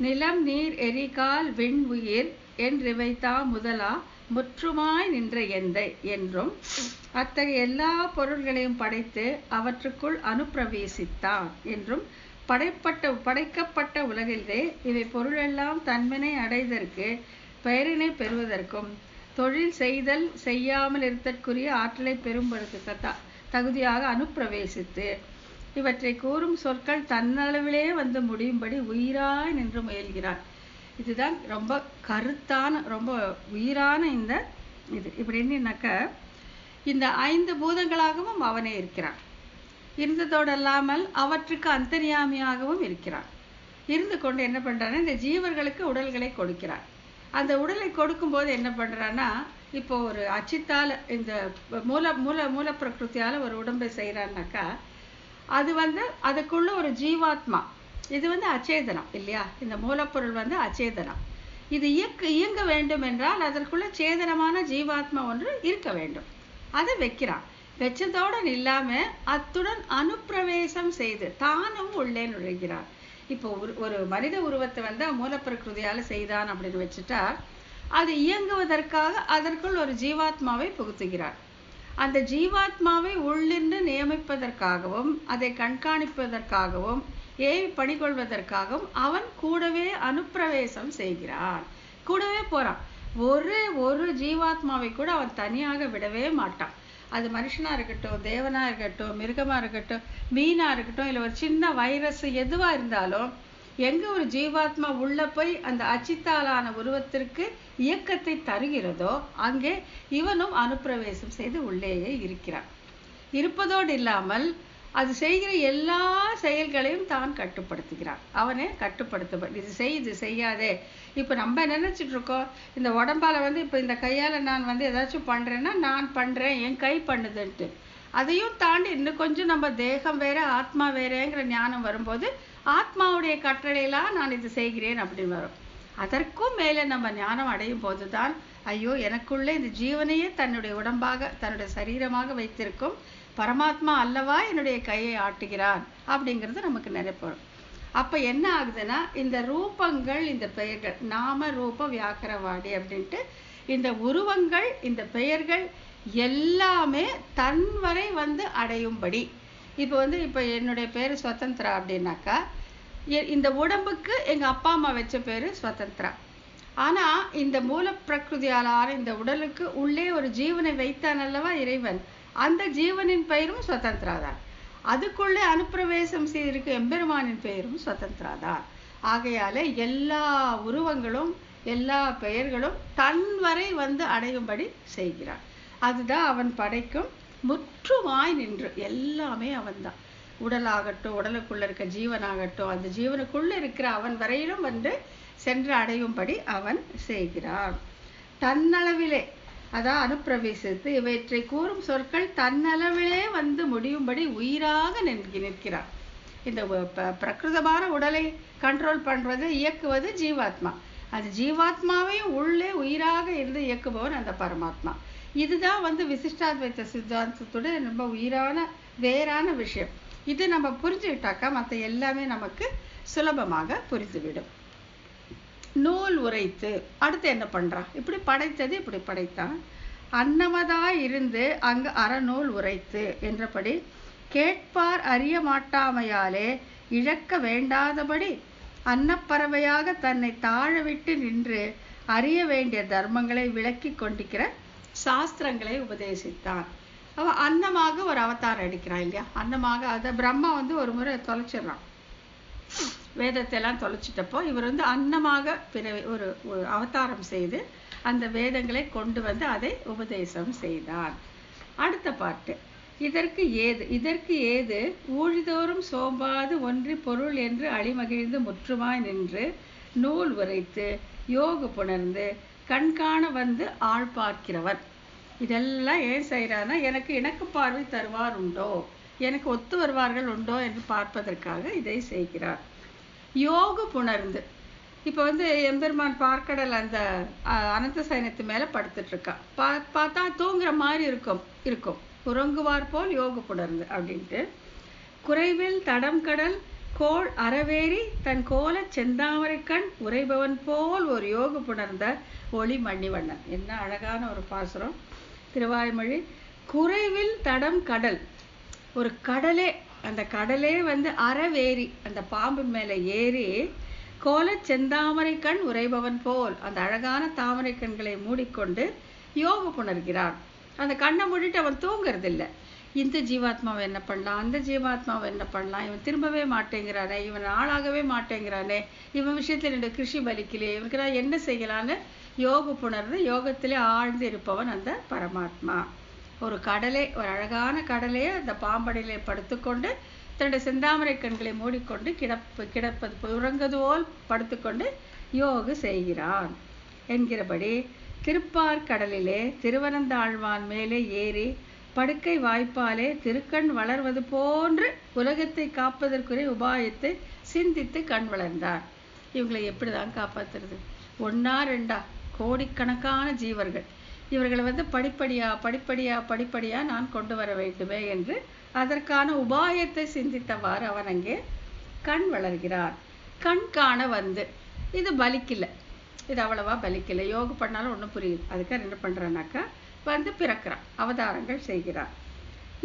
நிலம் நீர் எரிகால் விண் உயிர் என்றிவைத்தா முதலா முற்றுமாய் நின்ற எந்தை என்றும் அத்தகைய எல்லா பொருள்களையும் படைத்து அவற்றுக்குள் அனுப்பிரவேசித்தான் என்றும் படைக்கப்பட்ட உலகிலே இவை பொருளெல்லாம் தன்மையை அடைதற்கு பெயரினை பெறுவதற்கும் தொழில் செய்தல் செய்யாமல் இருத்தற்குரிய ஆற்றலை பெறும்பதற்கு தகுதியாக அனுப்பிரவேசித்து இவற்றை கூறும் சொற்கள் தன்னளவிலே முடியும்படி உயிராய் நின்று முயல்கிறான். இதுதான் ரொம்ப கருத்தான, ரொம்ப உயிரான இந்த இது. இப்படி என்னன்னாக்க, இந்த 5 பூதங்களாகவும் அவனே இருக்கிறான். இருந்ததோடு அல்லாமல் அவற்றுக்கு அந்தர்யாமியாகவும் இருக்கிறான். இருந்து கொண்டு என்ன பண்றான்னா, இந்த ஜீவர்களுக்கு உடல்களை கொடுக்கிறான். அந்த உடலை கொடுக்கும் போது என்ன பண்றான்னா, இப்போ ஒரு அச்சித்தால இந்த மூல பிரகிருத்தியால ஒரு உடம்பை செய்யறான்னாக்கா, அது அதுக்குள்ள ஒரு ஜீவாத்மா, இது அச்சேதனம் இல்லையா? இந்த மூலப்பொருள் அச்சேதனம். இது இயங்க வேண்டும் என்றால் அதற்குள்ள சேதனமான ஜீவாத்மா ஒன்று இருக்க வேண்டும். அதை வைக்கிறான். வச்சதோடு இல்லாம அத்துடன் அனுப்பிரவேசம் செய்து தானும் உள்ளே நுழைகிறான். இப்போ ஒரு மனித உருவத்தை மூலப்பிரகிருதியால செய்தான் அப்படின்னு வச்சுட்டா, அது இயங்குவதற்காக அதற்குள் ஒரு ஜீவாத்மாவை புகுத்துகிறான். அந்த ஜீவாத்மாவை உள்ளிருந்து நியமிப்பதற்காகவும் அதை கண்காணிப்பதற்காகவும் ஏவி பணிகொள்வதற்காகவும் அவன் கூடவே அனுப்பிரவேசம் செய்கிறான். கூடவே போறான். ஒரு ஜீவாத்மாவை கூட அவன் தனியாக விடவே மாட்டான். அது மனுஷனா இருக்கட்டும், தேவனா இருக்கட்டும், மிருகமா இருக்கட்டும், மீனா இருக்கட்டும், இல்லை ஒரு சின்ன வைரஸ் எதுவா இருந்தாலும் எங்க ஒரு ஜீவாத்மா உள்ள போய் அந்த அச்சித்தாலான உருவத்திற்கு இயக்கத்தை தருகிறதோ அங்கே இவனும் அனுப்பிரவேசம் செய்து உள்ளேயே இருக்கிறான். இருப்பதோடு இல்லாமல் அது செய்கிற எல்லா செயல்களையும் தான் கட்டுப்படுத்துகிறான். அவனே கட்டுப்படுத்த, இது செய், இது செய்யாதே. இப்போ நம்ம நினைச்சிட்டு இருக்கோம், இந்த உடம்பால இப்போ இந்த கையால நான் ஏதாச்சும் பண்றேன்னா நான் பண்றேன், என் கை பண்ணுதுன்ட்டு. அதையும் தாண்டி இன்னும் கொஞ்சம் நம்ம தேகம் வேற ஆத்மா வேறேங்கிற ஞானம் வரும்போது ஆத்மாவுடைய கட்டளையெல்லாம் நான் இது செய்கிறேன் அப்படின்னு வரும். அதற்கும் மேலே நம்ம ஞானம் அடையும் போதுதான் ஐயோ, எனக்குள்ளே இந்த ஜீவனையே தன்னுடைய உடம்பாக தன்னுடைய சரீரமாக வைத்திருக்கும் பரமாத்மா அல்லவா என்னுடைய கையை ஆட்டுகிறான் அப்படிங்கிறது நமக்கு நினைப்படும். அப்ப என்ன ஆகுதுன்னா, இந்த ரூபங்கள், இந்த பெயர்கள், நாம ரூப வியாக்கரவாடி அப்படின்ட்டு இந்த உருவங்கள், இந்த பெயர்கள் எல்லாமே தன்வரை அடையும்படி. இப்போ இப்போ என்னுடைய பேரு ஸ்வதந்திரா அப்படின்னாக்கா, இந்த உடம்புக்கு எங்க அப்பா அம்மா வச்ச பேரு ஸ்வதந்திரா. ஆனா இந்த மூல பிரகிருதியாலான இந்த உடலுக்கு உள்ளே ஒரு ஜீவனை வைத்தான் அல்லவா இறைவன், அந்த ஜீவனின் பெயரும் ஸ்வதந்திரா தான். அதுக்குள்ளே அனுப்பிரவேசம் செய்திருக்க எம்பெருமானின் பெயரும் ஸ்வதந்திரா தான். ஆகையால எல்லா உருவங்களும் எல்லா பெயர்களும் தன்வரை அடையும்படி செய்கிறான். அதுதான் அவன் படைக்கும் முற்றுமாய் நின்று. எல்லாமே அவன்தான். உடலாகட்டும், உடலுக்குள்ள இருக்க ஜீவனாகட்டும், அந்த ஜீவனுக்குள்ள இருக்கிற அவன் வரையிலும் சென்று அடையும்படி அவன் செய்கிறான். தன்னளவிலே, அதான் அனுப்பிரவேசித்து இவற்றை கூறும் சொற்கள் தன்னளவிலே முடியும்படி உயிராக நிற்கிறான். இந்த பிரகிருதமான உடலை கண்ட்ரோல் பண்றது, இயக்குவது ஜீவாத்மா. அது ஜீவாத்மாவையும் உள்ளே உயிராக இருந்து இயக்குபவன் அந்த பரமாத்மா. இதுதான் விசிஷ்டாத்வைத சித்தாந்தத்தோட ரொம்ப உயிரான வேறான விஷயம். இது நம்ம புரிஞ்சுக்கிட்டாக்கா மற்ற எல்லாமே நமக்கு சுலபமாக புரிந்துவிடும். நூல் உரைத்து அடுத்து என்ன பண்றான்? இப்படி படைத்தது இப்படி படைத்தான். அன்னமதாய் இருந்து அங்கு அறநூல் உரைத்து என்றபடி கேட்பார் அறிய மாட்டாமையாலே இழக்க வேண்டாதபடி அன்னப்பறவையாக தன்னை தாழவிட்டு நின்று அறிய வேண்டிய தர்மங்களை விளக்கி கொண்டிருக்கிற சாஸ்திரங்களை உபதேசித்தான். அவன் அன்னமாக ஒரு அவதாரம் எடுக்கிறான் இல்லையா? அன்னமாக அதை பிரம்மா ஒரு முறை தொலைச்சிடுறான். வேதத்தை எல்லாம் தொலைச்சிட்டப்போ இவர் அன்னமாக ஒரு அவதாரம் செய்து அந்த வேதங்களை கொண்டு அதை உபதேசம் செய்தார். அடுத்த பாட்டு, இதற்கு ஏது ஊழிதோறும் சோம்பாது ஒன்றி பொருள் என்று அழிமகிழ்ந்து முற்றுமாய் நின்று நூல் உரைத்து யோகு புணர்ந்து கண்காண ஆள் பார்க்கிறவர். இதெல்லாம் ஏன் செய்யறான்னா, எனக்கு இணக்கு பார்வை தருவார் உண்டோ, எனக்கு ஒத்து வருவார்கள் உண்டோ என்று பார்ப்பதற்காக இதை செய்கிறார். யோகு புணர்ந்து, இப்போ எம்பெருமான் பார்க்கடல் அந்த அனந்த சைனத்து மேல படுத்துட்டு இருக்கா. பார்த்தா தூங்குற மாதிரி இருக்கும். உறங்குவார் போல் யோகு புணர்ந்து அப்படின்ட்டு. குறைவில் தடம் கடல் கோள் அறவேறி தன் கோல செந்தாமரை கண் உரைபவன் போல் ஒரு யோகு புணர்ந்த ஒளி மணிவண்ணன். என்ன அழகான ஒரு பாசுரம். திருவாய்மொழி. குறைவில் தடம் கடல், ஒரு கடலே, அந்த கடலே அறவேறி அந்த பாம்பின் மேல ஏறி கோல செந்தாமரை கண் உரைபவன் போல் அந்த அழகான தாமரை கண்களை மூடிக்கொண்டு யோகு புணர்கிறான். அந்த கண்ணை மூடிட்டு அவன் தூங்குறது இல்லை. இந்த ஜீவாத்மாவை என்ன பண்ணலாம், அந்த ஜீவாத்மாவை என்ன பண்ணலாம், இவன் திரும்பவே மாட்டேங்கிறானே, இவன் ஆளாகவே மாட்டேங்கிறானே, இவன் விஷயத்துல என்னுடைய கிருஷி பலிக்கலையே, இவனுக்கு நான் என்ன செய்யலான்னு யோகு புணர்ந்து யோகத்திலே ஆழ்ந்து இருப்பவன் அந்த பரமாத்மா. ஒரு கடலே, ஒரு அழகான கடலே அந்த பாம்படியிலே படுத்துக்கொண்டு தன்னுடைய செந்தாமரை கண்களை மூடிக்கொண்டு கிடப்பது உறங்குவது போல் படுத்துக்கொண்டு யோகு செய்கிறான் என்கிறபடி திருப்பார் கடலிலே திருவனந்தாழ்வான் மேலே ஏறி படுக்கை வாய்ப்பாலே திருக்கண் வளர்வது போன்று உலகத்தை காப்பதற்குரிய உபாயத்தை சிந்தித்து கண் வளர்ந்தார். இவங்களை எப்படிதான் காப்பாத்துறது? ஒன்னா ரெண்டா கோடிக்கணக்கான ஜீவர்கள், இவர்களை படிப்படியா நான் கொண்டு வர வேண்டுமே என்று அதற்கான உபாயத்தை சிந்தித்தவாறு அவன் அங்கே கண் வளர்கிறார். கண் காண இது பலிக்கல, இது அவ்வளவா பலிக்கல. யோகம் பண்ணாலும் ஒன்றும் புரியுது. அதுக்காக என்ன பண்றானாக்கா, வந்து பிறக்கிறான், அவதாரங்கள் செய்கிறான்.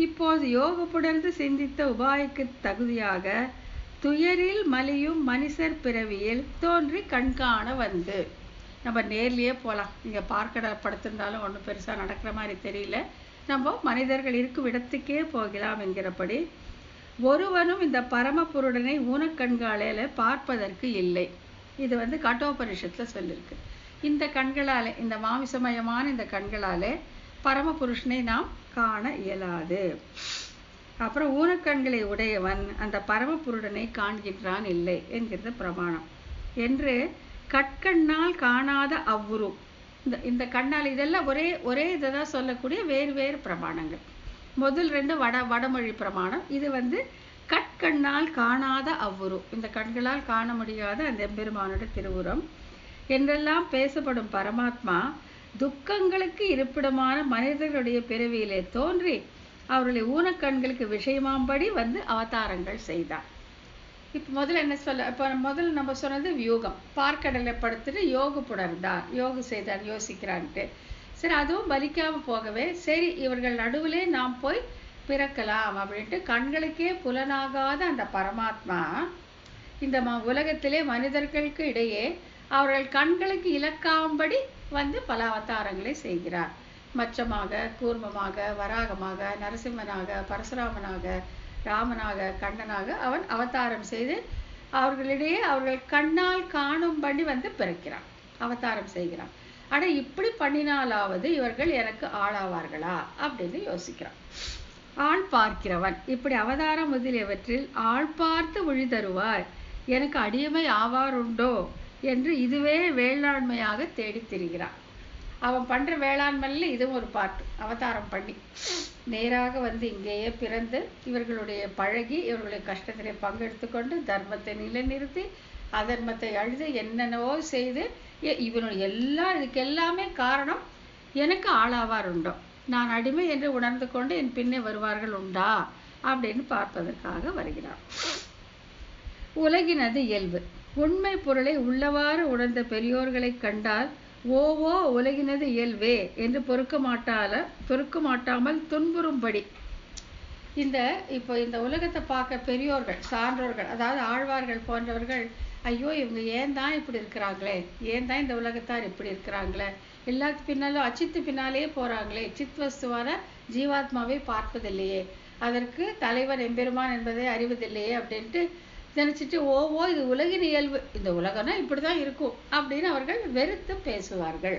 இப்போது யோகப்புணர்ந்து சிந்தித்த உபாய்க்கு தகுதியாக துயரில் மலியும் மனுஷர் பிறவியில் தோன்றி கண்காண வந்து. நம்ம நேர்லேயே போகலாம், நீங்கள் பார்க்கடை படுத்திருந்தாலும் ஒன்றும் பெருசாக நடக்கிற மாதிரி தெரியல, நம்ம மனிதர்கள் இருக்கும் இடத்துக்கே போகலாம் என்கிறபடி ஒருவனும் இந்த பரமபுருடனை ஊனக்கண்காலையில் பார்ப்பதற்கு இல்லை. இது வந்து கட்டோபனிஷத்தில் சொல்லியிருக்கு. இந்த கண்களாலே, இந்த மாமிசமயமான இந்த கண்களாலே பரமபுருஷனை நாம் காண இயலாது. அப்புறம் ஊனக்கண்களை உடையவன் அந்த பரமபுருடனை காண்கின்றான் இல்லை என்கிறது பிரமாணம் என்று கட்கண்ணால் காணாத அவ்வுரு. இந்த கண்ணால், இதெல்லாம் ஒரே இதை தான் சொல்லக்கூடிய வேறு வேறு பிரமாணங்கள். முதல் 2 வடமொழி பிரமாணம். இது வந்து கட்கண்ணால் காணாத அவ்வுரு, இந்த கண்களால் காண முடியாத அந்த எம்பெருமானோட திருவுரம் என்றெல்லாம் பேசப்படும் பரமாத்மா துக்கங்களுக்கு இருப்பிடமான மனிதர்களுடைய பிறவியிலே தோன்றி அவருடைய ஊனக்கண்களுக்கு விஷயமாம்படி வந்து அவதாரங்கள் செய்தார். இப்போ முதல்ல என்ன சொல்ல, இப்போ முதல்ல நம்ம சொன்னது வியூகம், பார்க்கடலை படுத்துட்டு யோக புணர்ந்தார், யோகம் செய்தார், யோசிக்கிறான்ட்டு. சரி, அதுவும் பலிக்காமல் போகவே சரி இவர்கள் நடுவிலே நாம் போய் பிறக்கலாம் அப்படின்ட்டு கண்களுக்கே புலனாகாத அந்த பரமாத்மா இந்த உலகத்திலே மனிதர்களுக்கு இடையே அவர்கள் கண்களுக்கு இலக்காம்படி வந்து பல அவதாரங்களை செய்கிறார். மச்சமாக, கூர்மமாக, வராகமாக, நரசிம்மனாக, பரசுராமனாக, ராமனாக, கண்ணனாக அவன் அவதாரம் செய்து அவர்களிடையே அவர்கள் கண்ணால் காணும்படி வந்து பிறக்கிறான், அவதாரம் செய்கிறான். ஆனால் இப்படி பண்ணினாலாவது இவர்கள் எனக்கு ஆளாவார்களா அப்படின்னு யோசிக்கிறான். ஆள் பார்க்கிறவன் இப்படி அவதாரம் முதலியவற்றில் ஆள் பார்த்து ஒழி தருவார், எனக்கு அடியமை ஆவாருண்டோ என்று இதுவே வேளாண்மையாக தேடி திரிகிறான். அவன் பண்ணுற வேளாண்மையில் இதுவும் ஒரு பாட்டு. அவதாரம் பண்ணி நேராக வந்து இங்கேயே பிறந்து இவர்களுடைய பழகி இவர்களுடைய கஷ்டத்திலே பங்கெடுத்து கொண்டு தர்மத்தை நிலைநிறுத்தி அதர்மத்தை அழுது என்னென்னவோ செய்து இவனுடைய இதுக்கு எல்லாமே காரணம் எனக்கு ஆளாவார் உண்டோ, நான் அடிமை என்று உணர்ந்து கொண்டு என் பின்னே வருவார்கள் உண்டா அப்படின்னு பார்ப்பதற்காக வருகிறான். உலகினது இயல்பு உண்மை பொருளை உள்ளவாறு உணர்ந்த பெரியோர்களை கண்டால் ஓவோ உலகினது இயல்பே என்று பொறுக்க மாட்டாமல் துன்புறும்படி இப்போ இந்த உலகத்தை பார்க்க பெரியோர்கள், சான்றோர்கள், அதாவது ஆழ்வார்கள் போன்றவர்கள் ஐயோ இவங்க ஏன் தான் இப்படி இருக்கிறாங்களே, ஏன் தான் இந்த உலகத்தார் இப்படி இருக்கிறாங்களே, எல்லாத்துக்கு பின்னாலும் அச்சித்து பின்னாலே போகிறாங்களே, சித்வஸ்துவான ஜீவாத்மாவை பார்ப்பதில்லையே, அதற்கு தலைவர் எம்பெருமான் என்பதை அறிவதில்லையே அப்படின்ட்டு நினச்சிட்டு ஓவோ இது உலகின் இயல்பு, இந்த உலகம்னா இப்படி தான் இருக்கும் அப்படின்னு அவர்கள் வெறுத்து பேசுவார்கள்.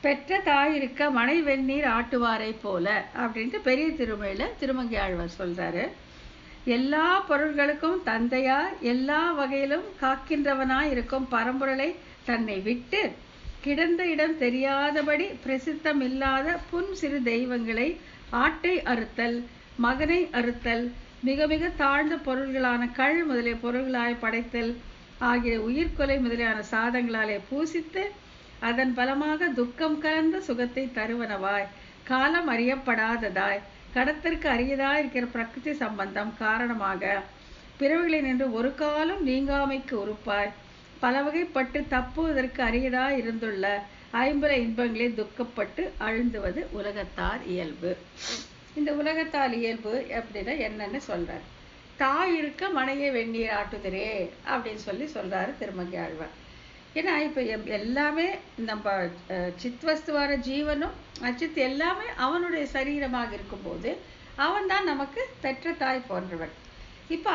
பெற்ற தாயிருக்க மனை வெந்நீர் ஆட்டுவாரை போல அப்படின்ட்டு பெரிய திருமொழியில திருமங்கை ஆழ்வார் சொல்றாரு. எல்லா பொருள்களுக்கும் தந்தையார் எல்லா வகையிலும் காக்கின்றவனாய் இருக்கும் பரம்பொருளை தன்னை விட்டு கிடந்த இடம் தெரியாதபடி பிரசித்தம் இல்லாத புன் சிறு தெய்வங்களை ஆட்டை அறுத்தல், மகனை அறுத்தல், மிக மிக தாழ்ந்த பொருள்களான கள் முதலிய பொருள்களாய் படைத்தல் ஆகிய உயிர்கொலை முதலியான சாதங்களாலே பூசித்து அதன் பலமாக துக்கம் கலந்த சுகத்தை தருவனவாய் காலம் அறியப்படாததாய் கடத்திற்கு அரியதாய் இருக்கிற பிரகிருதி சம்பந்தம் காரணமாக பிறவிகளை நின்று ஒரு காலம் நீங்காமைக்கு உறுப்பாய் பல வகைப்பட்டு தப்புவதற்கு அரியதாய் இருந்துள்ள ஐம்புல இன்பங்களை துக்கப்பட்டு அழுந்துவது உலகத்தார் இயல்பு. இந்த உலகத்தால் இயல்பு அப்படின்னா என்னன்னு சொல்றாரு. தாய் இருக்க மனையை வெந்நீர் ஆட்டுதரே அப்படின்னு சொல்றாரு திருமங்கை ஆழ்வார். ஏன்னா இப்போ எல்லாமே நம்ம சித்வஸ்துவார ஜீவனும் அச்சித் எல்லாமே அவனுடைய சரீரமாக இருக்கும்போது அவன் தான் நமக்கு பெற்ற தாய் போன்றவன். இப்போ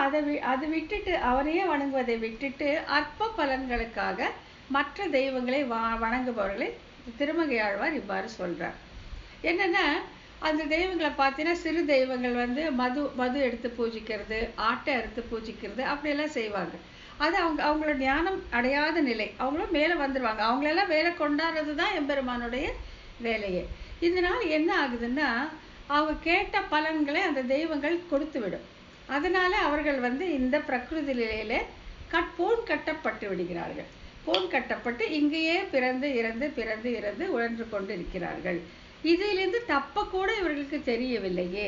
அதை விட்டுட்டு அவனையே வணங்குவதை விட்டுட்டு அற்ப பலன்களுக்காக மற்ற தெய்வங்களை வணங்குபவர்களை திருமங்கை ஆழ்வார் இவ்வாறு சொல்றார். என்னன்னா அந்த தெய்வங்களை பார்த்தீங்கன்னா சிறு தெய்வங்கள் வந்து மது எடுத்து பூஜிக்கிறது, ஆட்டை அறுத்து பூஜிக்கிறது அப்படியெல்லாம் செய்வாங்க. அது அவங்களோட ஞானம் அடையாத நிலை, அவங்களும் மேலே வந்துடுவாங்க, அவங்களெல்லாம் வேலை கொண்டாடுறது தான் எம்பெருமானுடைய வேலையே. இதனால் என்ன ஆகுதுன்னா அவங்க கேட்ட பலன்களை அந்த தெய்வங்கள் கொடுத்து விடும். அதனால அவர்கள் வந்து இந்த பிரகிருதி நிலையில பூன் கட்டப்பட்டு விடுகிறார்கள். பூன் கட்டப்பட்டு இங்கேயே பிறந்து இறந்து உழன்று கொண்டு இருக்கிறார்கள். இதிலிருந்து தப்ப கூட இவர்களுக்கு தெரியவில்லையே,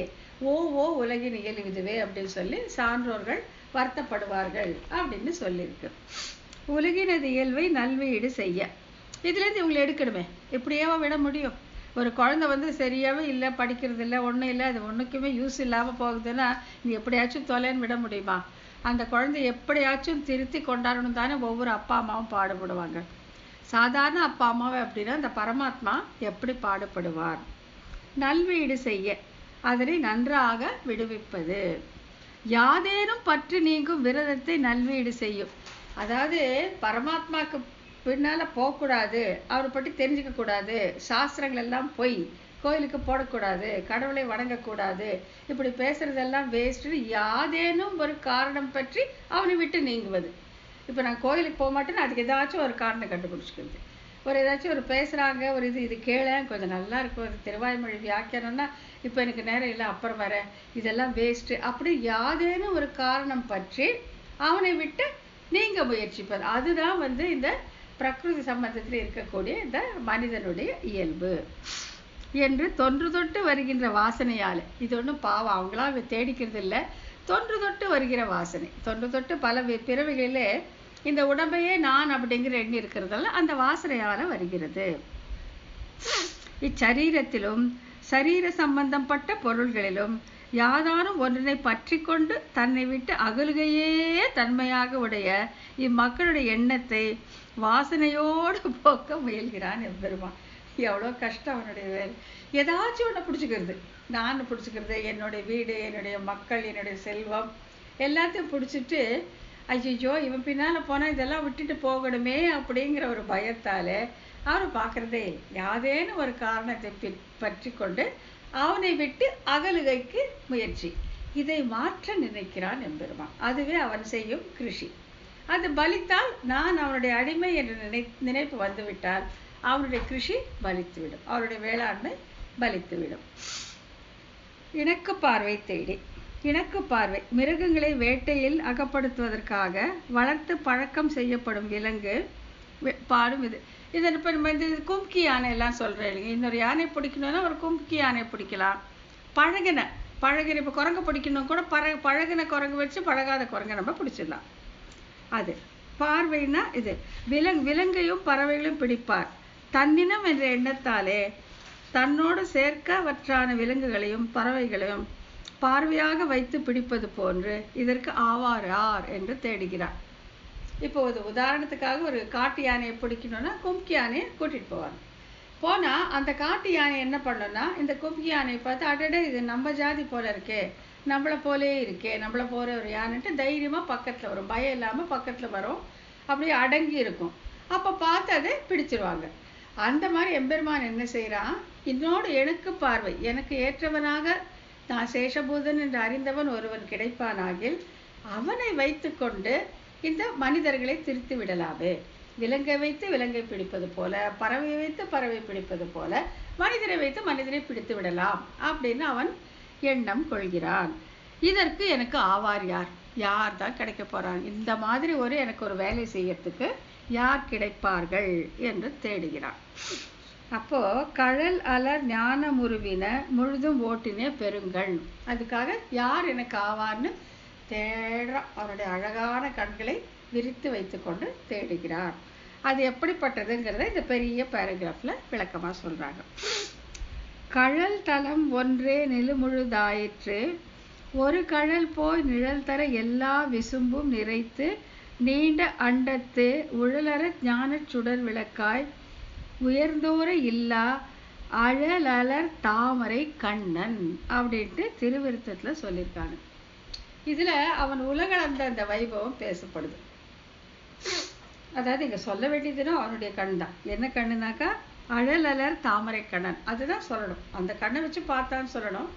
ஓ உலகின் இயல்பு இதுவே அப்படின்னு சொல்லி சான்றோர்கள் வருத்தப்படுவார்கள் அப்படின்னு சொல்லியிருக்கு. உலகினது இயல்பை நல்வீடு செய்ய இதுலேருந்து இவங்களை எடுக்கணுமே, இப்படியேவா விட முடியும்? ஒரு குழந்தை வந்து சரியாகவே இல்லை, படிக்கிறது இல்லை, ஒன்றும் இல்லை, அது ஒன்றுக்குமே யூஸ் இல்லாமல் போகுதுன்னா நீ எப்படியாச்சும் தொலைன்னு விட முடியுமா? அந்த குழந்தை எப்படியாச்சும் திருத்தி கொண்டாடணும் தானே ஒவ்வொரு அப்பா அம்மாவும் பாடுபடுவாங்க. சாதாரண அப்பா அம்மாவை அப்படின்னா அந்த பரமாத்மா எப்படி பாடுபடுவார்? நல்வீடு செய்ய அதனை நன்றாக விடுவிப்பது. யாதேனும் பற்று நீங்கும் விரதத்தை நல்வீடு செய்யும். அதாவது பரமாத்மாக்கு பின்னால போகக்கூடாது, அவரை பற்றி தெரிஞ்சுக்க கூடாது, சாஸ்திரங்கள் எல்லாம் பொய், கோயிலுக்கு போடக்கூடாது, கடவுளை வணங்கக்கூடாது, இப்படி பேசுறதெல்லாம் வேஸ்ட்டு. யாதேனும் ஒரு காரணம் பற்றி அவனை விட்டு நீங்குவது. இப்போ நான் கோயிலுக்கு போக மாட்டேன்னு அதுக்கு ஏதாச்சும் ஒரு காரணம் கண்டுபிடிச்சிக்கிறது. ஒரு ஏதாச்சும் ஒரு பேசுகிறாங்க, ஒரு இது கேள கொஞ்சம் நல்லா இருக்கும், அது திருவாய்மொழி வியாக்கியானம்னா இப்போ எனக்கு நேரம் இல்லை அப்புறம் வரேன், இதெல்லாம் வேஸ்ட்டு, அப்படி யாதேனும் ஒரு காரணம் பற்றி அவனை விட்டு நீங்க முயற்சிப்பது. அதுதான் வந்து இந்த பிரகிருதி சம்பந்தத்தில் இருக்கக்கூடிய இந்த மனிதனுடைய இயல்பு என்று தொன்று தொட்டு வருகின்ற வாசனையால். இது ஒன்றும் பாவம் அவங்களாம் தேடிக்கிறது இல்லை, தொன்று தொட்டு வருகிற வாசனை. தொன்று தொட்டு பல பிறவிகளிலே இந்த உடம்பையே நான் அப்படிங்கிற எண்ணி இருக்கிறதால அந்த வாசனையால வருகிறது. இச்சரீரத்திலும் சரீர சம்பந்தப்பட்ட பொருள்களிலும் யாதானும் ஒன்றினை பற்றி கொண்டு தன்னை விட்டு அகலுகையே தன்மையாக உடைய இம்மக்களுடைய எண்ணத்தை வாசனையோடு போக்க முயல்கிறான் எம்பெருமான். எவ்வளோ கஷ்டம் அவனுடைய வேலை. ஏதாச்சும் ஒன்று பிடிச்சிக்கிறது, நான் பிடிச்சிக்கிறது, என்னுடைய வீடு, என்னுடைய மக்கள், என்னுடைய செல்வம் எல்லாத்தையும் பிடிச்சிட்டு ஐயோ இவன் பின்னால் போனால் இதெல்லாம் விட்டுட்டு போகணுமே அப்படிங்கிற ஒரு பயத்தால் அவனை பார்க்குறதே இல்லை. யாதேனும் ஒரு காரணத்தை பற்றி கொண்டு அவனை விட்டு அகலுகைக்கு முயற்சி, இதை மாற்ற நினைக்கிறான் எம்பெருமான். அதுவே அவன் செய்யும் கிருஷி. அது பலித்தால் நான் அவனுடைய அடிமை என்ற நினைப்பு வந்துவிட்டால் அவனுடைய கிருஷி பலித்துவிடும், அவருடைய வேளாண்மை பலித்துவிடும். இணக்கு பார்வை தேடி. இணக்கு பார்வை மிருகங்களை வேட்டையில் அகப்படுத்துவதற்காக வளர்த்து பழக்கம் செய்யப்படும் விலங்கு பாடும் இது. இதை இப்போ நம்ம இந்த கும்கி யானை எல்லாம் சொல்கிறேன் இல்லைங்க, இன்னொரு யானை பிடிக்கணும்னா ஒரு கும்கி யானை பிடிக்கலாம். பழகின இப்போ குரங்கு பிடிக்கணும் கூட பழகின குரங்கு வச்சு பழகாத குரங்கை நம்ம பிடிச்சிடலாம். அது பார்வைன்னா இது. விலங்கையும் பறவைகளையும் பிடிப்பார். தன்னினம் என்ற எண்ணத்தாலே தன்னோடு சேர்க்கவற்றான விலங்குகளையும் பறவைகளையும் பார்வையாக வைத்து பிடிப்பது போன்று இதற்கு ஆவார் என்று தேடுகிறார். இப்போ ஒரு உதாரணத்துக்காக ஒரு காட்டு யானையை பிடிக்கணும்னா கும்கி யானையை கூட்டிகிட்டு போவாங்க. போனால் அந்த காட்டு யானை என்ன பண்ணோன்னா இந்த கும்கி யானையை பார்த்து அடடே இது நம்ம ஜாதி போல இருக்கே, நம்மளை போலே இருக்கே, நம்மளை போகிற ஒரு யானைன்ட்டு தைரியமாக பக்கத்தில் வரும், பயம் இல்லாமல் பக்கத்தில் வரும், அப்படியே அடங்கி இருக்கும். அப்போ பார்த்து அதை பிடிச்சிருவாங்க. அந்த மாதிரி எம்பெருமான் என்ன செய்கிறான், என்னோடு எனக்கு பார்வை, எனக்கு ஏற்றவனாக நான் சேஷபூதன் என்று அறிந்தவன் ஒருவன் கிடைப்பானாகில் அவனை வைத்து கொண்டு இந்த மனிதர்களை திருத்தி விடலாமே. விலங்கை வைத்து விலங்கை பிடிப்பது போல, பறவையை வைத்து பறவை பிடிப்பது போல மனிதரை வைத்து மனிதரை பிடித்து விடலாம் அப்படின்னு அவன் எண்ணம் கொள்கிறான். இதற்கு எனக்கு ஆவார் யார் தான் கிடைக்க போறாங்க, இந்த மாதிரி எனக்கு ஒரு வேலை செய்யறதுக்கு யார் கிடைப்பார்கள் என்று தேடுகிறான். அப்போ கழல் அலர் ஞான முருவின முழுதும் ஓட்டினே பெருங்கள். அதுக்காக யார் எனக்கு ஆவார்னு தேடுறான். அவனுடைய அழகான கண்களை விரித்து வைத்து கொண்டு தேடுகிறார். அது எப்படிப்பட்டதுங்கிறத இந்த பெரிய பேராகிராஃப்ல விளக்கமா சொல்றாங்க. கழல் தலம் ஒன்றே நிலுமுழுதாயிற்று, ஒரு கழல் போய் நிழல் தர எல்லா விசும்பும் நிறைத்து நீண்ட அண்டத்து உழலற ஞான சுடர் விளக்காய் உயர்ந்தோர இல்லா அழலர் தாமரை கண்ணன் அப்படின்ட்டு திருவிருத்தத்துல சொல்லியிருக்காங்க. இதுல அவன் உலகளந்த அந்த வைபவம் பேசப்படுது. அதாவது இங்க சொல்ல வேண்டியதுன்னா அவனுடைய கண் தான். என்ன கண்ணுனாக்கா அழலர் தாமரை கண்ணன், அதுதான் சொல்லணும். அந்த கண்ணை வச்சு பார்த்தான்னு சொல்லணும்.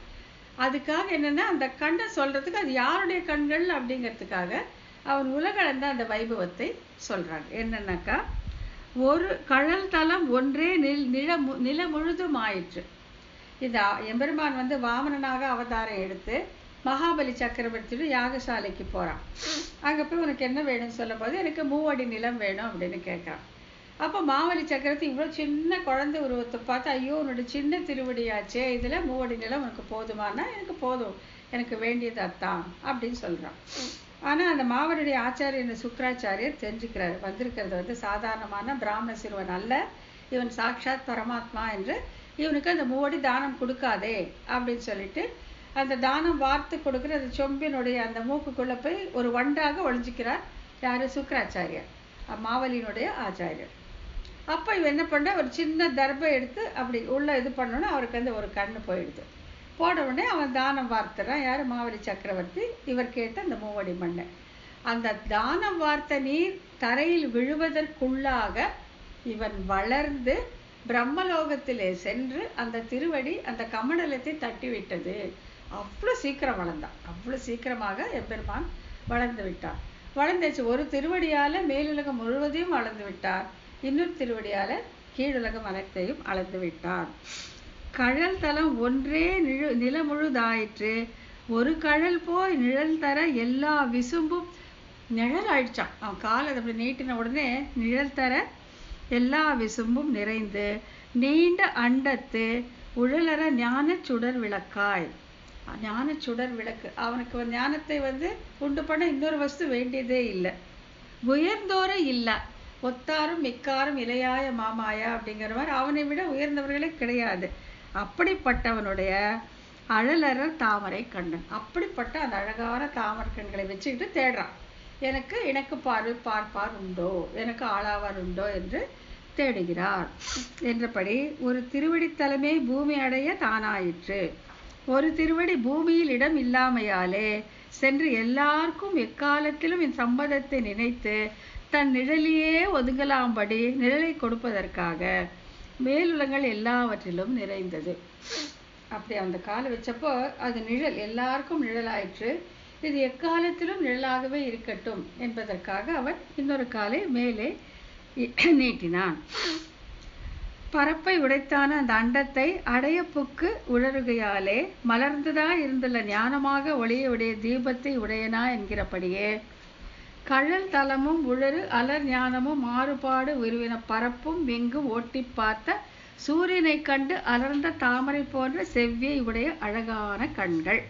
அதுக்காக என்னன்னா அந்த கண்ணை சொல்றதுக்கு அது யாருடைய கண்கள் அப்படிங்கிறதுக்காக அவன் உலகளந்த அந்த வைபவத்தை சொல்றாங்க. என்னன்னாக்கா ஒரு கழல் தலம் ஒன்றே நில முழுதும் ஆயிற்று. இந்த எம்பெருமான் வந்து வாமனனாக அவதாரம் எடுத்து மகாபலி சக்கரவர்த்தியோட யாகசாலைக்கு போறான். அங்க போய் உனக்கு என்ன வேணும்னு சொல்லும் போது எனக்கு 3 அடி நிலம் வேணும் அப்படின்னு கேட்கறான். அப்போ மாவலி சக்கரவர்த்தி இவ்வளவு சின்ன குழந்தை உருவத்தை பார்த்து ஐயோ உன்னோட சின்ன திருவடியாச்சே, இதுல 3 அடி நிலம் உனக்கு போதுமானா எனக்கு போதும், எனக்கு வேண்டியது அத்தான் அப்படின்னு சொல்றான். ஆனா அந்த மாவனுடைய ஆச்சாரியன் சுக்கராச்சாரியர் தெரிஞ்சுக்கிறார், வந்திருக்கிறது வந்து சாதாரணமான பிராமண சிறுவன் அல்ல, இவன் சாட்சாத் பரமாத்மா என்று, இவனுக்கு அந்த 3 அடி தானம் கொடுக்காதே அப்படின்னு சொல்லிட்டு அந்த தானம் வார்த்து கொடுக்குற அந்த சொம்பினுடைய அந்த மூக்குக்குள்ள போய் ஒரு வண்டாக ஒளிஞ்சிக்கிறார். யாரு? சுக்கராச்சாரியர், மாவலியினுடைய ஆச்சாரியர். அப்ப இவன் என்ன பண்ண, ஒரு சின்ன தர்பை எடுத்து அப்படி உள்ள இது பண்ணோன்னா அவருக்கு வந்து ஒரு கண்ணு போயிடுது. போட உடனே அவன் தானம் வார்த்துறான். யாரு? மாவலி சக்கரவர்த்தி. இவர் கேட்ட அந்த 3 அடி மண்ணை. அந்த தானம் வார்த்த நீர் தரையில் விழுவதற்குள்ளாக இவன் வளர்ந்து பிரம்மலோகத்திலே சென்று அந்த திருவடி அந்த கமண்டலத்தை தட்டிவிட்டது. அவ்வளோ சீக்கிரம் வளர்ந்தான், அவ்வளோ சீக்கிரமாக எம்பெருமான் வளர்ந்து விட்டான். வளர்ந்துச்சு. ஒரு திருவடியால மேலுலகம் முழுவதையும் வளர்ந்து விட்டார், இன்னொரு திருவடியால கீழுலகம் அனைத்தையும் அளந்து விட்டார். கழல் தலம் ஒன்றே நிலமுழுதாயிற்று, ஒரு கழல் போய் நிழல் தர எல்லா விசும்பும் நிழல் ஆயிடுச்சான். அவன் காலை அப்படி நீட்டின உடனே நிழல் தர எல்லா விசும்பும் நிறைந்து நீண்ட அண்டத்து உழலற ஞான சுடர் விளக்காய். ஞான சுடர் விளக்கு. அவனுக்கு ஒரு ஞானத்தை வந்து உண்டு பண்ண இன்னொரு வஸ்து வேண்டியதே இல்லை. உயர்ந்தோர இல்லை, ஒத்தாரும் மிக்காரும் இலையாய மாமாயா அப்படிங்கிற மாதிரி அவனை விட உயர்ந்தவர்களே கிடையாது. அப்படிப்பட்டவனுடைய அழலற தாமரை கண்ணன். அப்படிப்பட்ட அந்த அழகான தாமரை கண்களை வச்சுக்கிட்டு தேடுறான். எனக்கு பார்ப்பார் உண்டோ, எனக்கு ஆளாவார் உண்டோ என்று தேடுகிறார் என்றபடி ஒரு திருவடித்தலமே பூமி அடைய தானாயிற்று. ஒரு திருவடி பூமியில் இடம் இல்லாமையாலே சென்று எல்லாருக்கும் எக்காலத்திலும் என் சம்பதத்தை நினைத்து தன் நிழலையே ஒதுங்கலாம்படி நிழலை கொடுப்பதற்காக மேலுலங்கள் எல்லாவற்றிலும் நிறைந்தது. அப்படி அந்த காலை வச்சப்போ அது நிழல், எல்லாருக்கும் நிழலாயிற்று. இது எக்காலத்திலும் நிழலாகவே இருக்கட்டும் என்பதற்காக அவன் இன்னொரு காலை மேலே நீட்டினான். பரப்பை உடைத்தான அந்த அண்டத்தை அடையப்புக்கு உழறுகையாலே மலர்ந்துதா இருந்துள்ள ஞானமாக ஒளியுடைய தீபத்தை உடையனா என்கிறபடியே கழல் தலமும் உழறு அலர் ஞானமும் மாறுபாடு உருவின பரப்பும் எங்கும் ஓட்டி பார்த்த சூரியனை கண்டு அலர்ந்த தாமரை போன்ற செவ்வியை உடைய அழகான கண்கள்,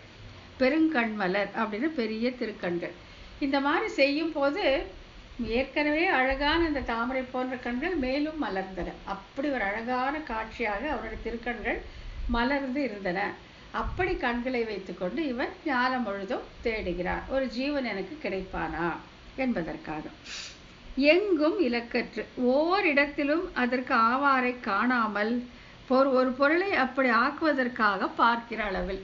பெருங்கண்மலர் அப்படின்னு பெரிய திருக்கண்கள். இந்த மாதிரி செய்யும் போது ஏற்கனவே அழகான இந்த தாமரை போன்ற கண்கள் மேலும் மலர்ந்தன. அப்படி ஒரு அழகான காட்சியாக அவருடைய திருக்கண்கள் மலர்ந்து இருந்தன. அப்படி கண்களை வைத்துக்கொண்டு இவன் ஞானம் முழுதும் தேடுகிறார். ஒரு ஜீவன் எனக்கு கிடைப்பானா என்பதற்காக. எங்கும் இலக்கற்று ஓரிடத்திலும் அதற்கு ஆவாரை காணாமல் ஒரு பொருளை அப்படி ஆக்குவதற்காக பார்க்கிற அளவில்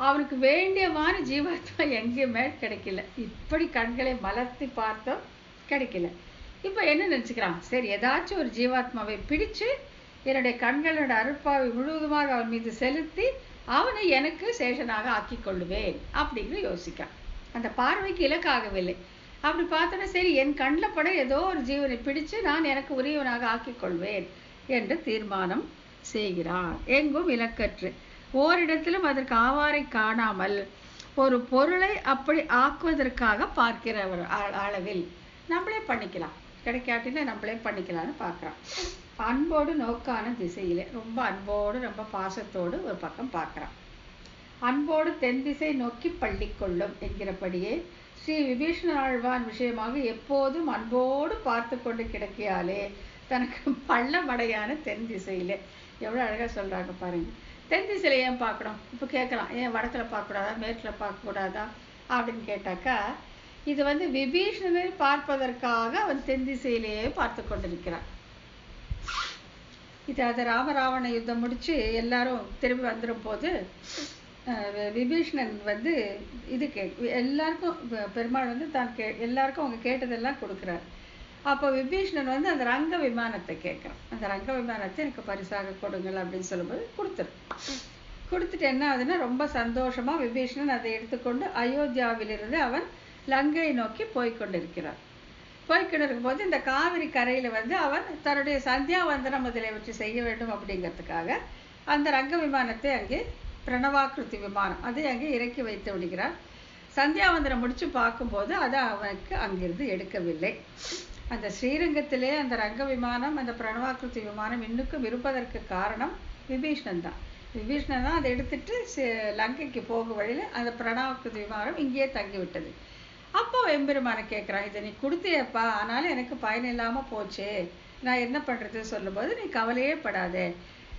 அவனுக்கு வேண்டிய மாதிரி ஜீவாத்மா எங்கேயுமே கிடைக்கல. இப்படி கண்களை மலர்த்தி பார்த்தோம், கிடைக்கல. இப்போ என்ன நினச்சிக்கிறான், சரி ஏதாச்சும் ஒரு ஜீவாத்மாவை பிடிச்சு என்னுடைய கண்களோட அருட்பாவை முழுவதுமாக அவன் மீது செலுத்தி அவனை எனக்கு சேஷனாக ஆக்கி கொள்ளுவேன் அப்படிங்கிற யோசிக்கான். அந்த பார்வைக்கு இலக்காகவில்லை. அப்படி பார்த்தோன்னா சரி என் கண்ணில் பட ஏதோ ஒரு ஜீவனை பிடிச்சு நான் எனக்கு உரியவனாக ஆக்கி கொள்வேன் என்று தீர்மானம் செய்கிறான். எங்கும் இலக்கற்று ஓரிடத்திலும் அதற்கு ஆவாரை காணாமல் ஒரு பொருளை அப்படி ஆக்குவதற்காக பார்க்கிற அளவில் நம்மளே பண்ணிக்கலாம், கிடைக்காட்டினா நம்மளே பண்ணிக்கலாம்னு பார்க்குறான். அன்போடு நோக்கான திசையிலே ரொம்ப அன்போடு ரொம்ப பாசத்தோடு ஒரு பக்கம் பார்க்குறான். அன்போடு தென் திசை நோக்கி பள்ளி கொள்ளும் என்கிறபடியே ஸ்ரீ விபீஷண ஆழ்வான் விஷயமாக எப்போதும் அன்போடு பார்த்து கொண்டு கிடக்கியாலே தனக்கு பள்ளமடையான தென் திசையிலே. எவ்வளோ அழகாக சொல்கிறாங்க பாருங்க. தென் திசையில ஏன் பார்க்கணும்? இப்போ கேட்கலாம், ஏன் வடக்கில் பார்க்கக்கூடாதா மேற்கில் பார்க்கக்கூடாதா அப்படின்னு கேட்டாக்கா, இது வந்து விபீஷணனை பார்ப்பதற்காக அவன் தென் திசையிலேயே பார்த்து கொண்டிருக்கிறான். இது அது ராமராவண யுத்தம் முடிச்சு எல்லாரும் திரும்பி வந்துடும் போது விபீஷணன் வந்து இது எல்லாருக்கும் பெருமாள் வந்து தான் எல்லாருக்கும் அவங்க கேட்டதெல்லாம் கொடுக்குறாரு. அப்போ விபீஷணன் வந்து அந்த ரங்க விமானத்தை கேட்குறான். அந்த ரங்க விமானத்தை எனக்கு பரிசாக கொடுங்கள் அப்படின்னு சொல்லும்போது கொடுத்துட்டு என்ன ஆகுதுன்னா ரொம்ப சந்தோஷமா விபீஷணன் அதை எடுத்துக்கொண்டு அயோத்தியாவிலிருந்து அவன் லங்கையை நோக்கி போய்கொண்டிருக்கிறான். போய்கொண்டிருக்கும் போது இந்த காவிரி கரையில வந்து அவன் தன்னுடைய சந்தியாவந்தனம் முதலை வச்சு செய்ய வேண்டும் அப்படிங்கிறதுக்காக அந்த ரங்க விமானத்தை அங்கே பிரணவாக்கிருதி விமானம் அதை அங்கே இறக்கி வைத்து விடுகிறான். சந்தியாவந்தனம் முடிச்சு பார்க்கும்போது அதை அவனுக்கு அங்கிருந்து எடுக்கவில்லை. அந்த ஸ்ரீரங்கத்திலே அந்த ரங்க விமானம் அந்த பிரணவாக்கிருதி விமானம் இன்னுக்கும் இருப்பதற்கு காரணம் விபீஷணன் தான். விபீஷணன் தான் அதை எடுத்துட்டு லங்கைக்கு போகும் வழியில் அந்த பிரணவாக்கிருதி விமானம் இங்கேயே தங்கிவிட்டது. அப்போ எம்பெருமான கேட்குறான், இதை நீ கொடுத்தியப்பா, ஆனாலும் எனக்கு பயன் இல்லாமல் போச்சு, நான் என்ன பண்ணுறது சொல்லும்போது, நீ கவலையே படாதே,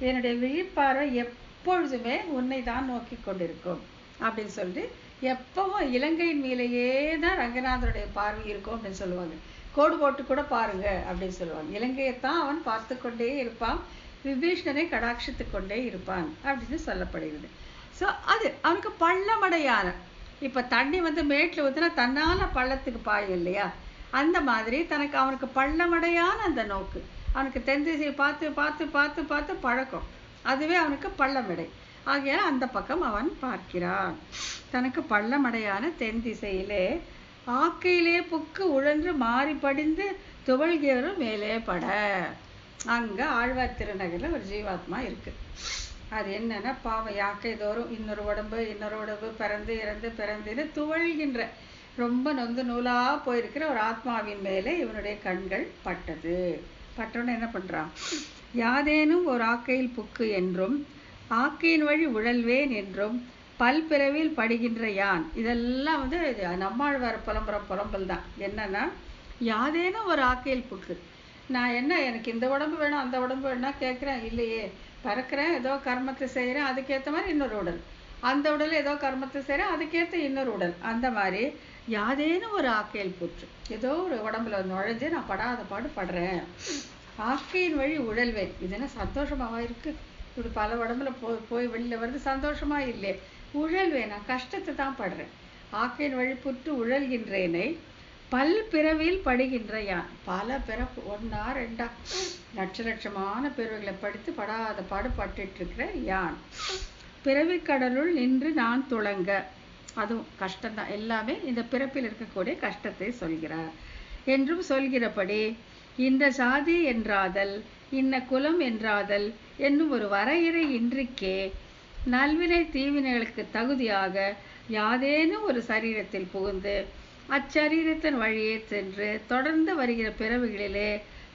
என்னுடைய விழிப்பார்வை எப்பொழுதுமே உன்னை தான் நோக்கி கொண்டிருக்கும் அப்படின்னு சொல்லிட்டு, எப்பவும் இலங்கையின் மேலேயே தான் ரங்கநாதருடைய பார்வை இருக்கும் அப்படின்னு சொல்லுவாங்க. கோடு போட்டு கூட பாருங்க அப்படின்னு சொல்லுவாங்க. இலங்கையைத்தான் அவன் பார்த்து கொண்டே இருப்பான், விபீஷ்ணனை கடாட்சித்து கொண்டே இருப்பான் அப்படின்னு சொல்லப்படுகிறது. ஸோ அது அவனுக்கு பள்ளமடையான, இப்போ தண்ணி வந்து மேட்டில் ஊற்றினா தன்னால் பள்ளத்துக்கு பாயும் இல்லையா, அந்த மாதிரி தனக்கு அவனுக்கு பள்ளமடையான அந்த நோக்கு, அவனுக்கு தென் திசையை பார்த்து பார்த்து பார்த்து பார்த்து பழக்கம், அதுவே அவனுக்கு பள்ளமடை. ஆகையால் அந்த பக்கம் அவன் பார்க்கிறான். தனக்கு பள்ளமடையான தென் திசையிலே ஆக்கையிலே புக்கு உழன்று மாறி படிந்து துவள்கிறரும் மேலே பட. அங்கே ஆழ்வார் திருநகரில் ஒரு ஜீவாத்மா இருக்கு. அது என்னன்னா, பாவம் யாக்கை தோறும் இன்னொரு உடம்பு பிறந்து இறந்து பிறந்து துவழ்கின்ற ரொம்ப நொந்து நூலாக போயிருக்கிற ஒரு ஆத்மாவின் மேலே இவனுடைய கண்கள் பட்டது. பட்டோன்னு என்ன பண்ணுறான், யாதேனும் ஒரு ஆக்கையில் புக்கு என்றும் ஆக்கையின் வழி உழல்வேன் என்றும் பல்பிறவில் படுகின்ற யான். இதெல்லாம் வந்து நம்மாழ்வார் புலம்பல் தான். என்னன்னா, யாதேனும் ஒரு ஆக்கையில் புக்கு, நான் என்ன எனக்கு இந்த உடம்பு வேணும் அந்த உடம்பு வேணும்னா கேட்குறேன் இல்லையே, பிறக்கிறேன் ஏதோ கர்மத்தை செய்கிறேன், அதுக்கேற்ற மாதிரி இன்னொரு உடல், அந்த உடல் ஏதோ கர்மத்தை செய்கிறேன், அதுக்கேற்ற இன்னொரு உடல், அந்த மாதிரி யாதேனும் ஒரு ஆக்கையில் புற்று, ஏதோ ஒரு உடம்புல நுழைஞ்சு நான் படாத பாடு படுறேன். ஆக்கையின் வழி உழல்வேன், இது என்ன சந்தோஷமாவா இருக்கு, இப்படி பல உடம்புல போய் வெளியில் வருது, சந்தோஷமா இல்லையே, உழல்வேன், நான் கஷ்டத்தை தான் படுறேன். ஆக்கையின் வழி புற்று உழல்கின்றேனை பல் பிறவியில் படுகின்ற யான். பல பிறப்பு, 1 2 லட்சமான பிறவிகளை படித்து படாத பாடு பட்டுட்டு இருக்கிற யான். பிறவி கடலுள் நின்று நான் துளங்க, அதுவும் கஷ்டம்தான், எல்லாமே இந்த பிறப்பில் இருக்கக்கூடிய கஷ்டத்தை சொல்கிறார். என்றும் சொல்கிறபடி இந்த சாதி என்றாதல் இன்ன குலம் என்றாதல் என்னும் ஒரு வரையறை இன்றிக்கே நல்வினை தீவினைகளுக்கு தகுதியாக யாதேனும் ஒரு சரீரத்தில் புகுந்து அச்சரீரத்தின் வழியே சென்று தொடர்ந்து வருகிற பிறவிகளிலே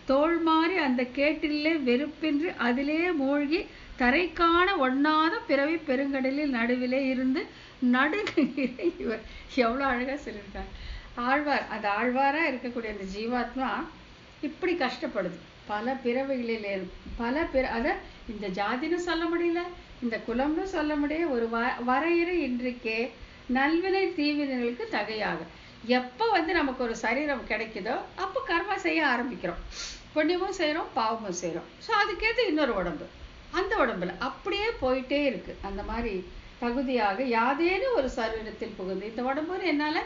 தோல் மாறி அந்த கேட்டிலே வெறுப்பின்றி அதிலே மூழ்கி தரை காண ஒண்ணாத பிறவி பெருங்கடலில் நடுவிலே இருந்து நடுங்குகிற இவர். எவ்வளோ அழகா சொல்லியிருக்காங்க ஆழ்வார். அந்த ஆழ்வாரா இருக்கக்கூடிய அந்த ஜீவாத்மா இப்படி கஷ்டப்படுது பல பிறவிகளிலே, அத இந்த ஜாதின்னு சொல்ல முடியல, இந்த குலம்னு சொல்ல முடியல, ஒரு வரையறை இன்றைக்கே நல்வினை தீவினைகளுக்கு தகையாக. எப்போ வந்து நமக்கு ஒரு சரீரம் கிடைக்குதோ அப்போ கர்மா செய்ய ஆரம்பிக்கிறோம், புண்ணியமும் செய்கிறோம் பாவமும் செய்கிறோம். ஸோ அதுக்கேற்ற இன்னொரு உடம்பு, அந்த உடம்புல அப்படியே போயிட்டே இருக்கு. அந்த மாதிரி தகுதியாக யாதேனும் ஒரு சரீரத்தில் புகுந்து, இந்த உடம்புன்னு என்னால்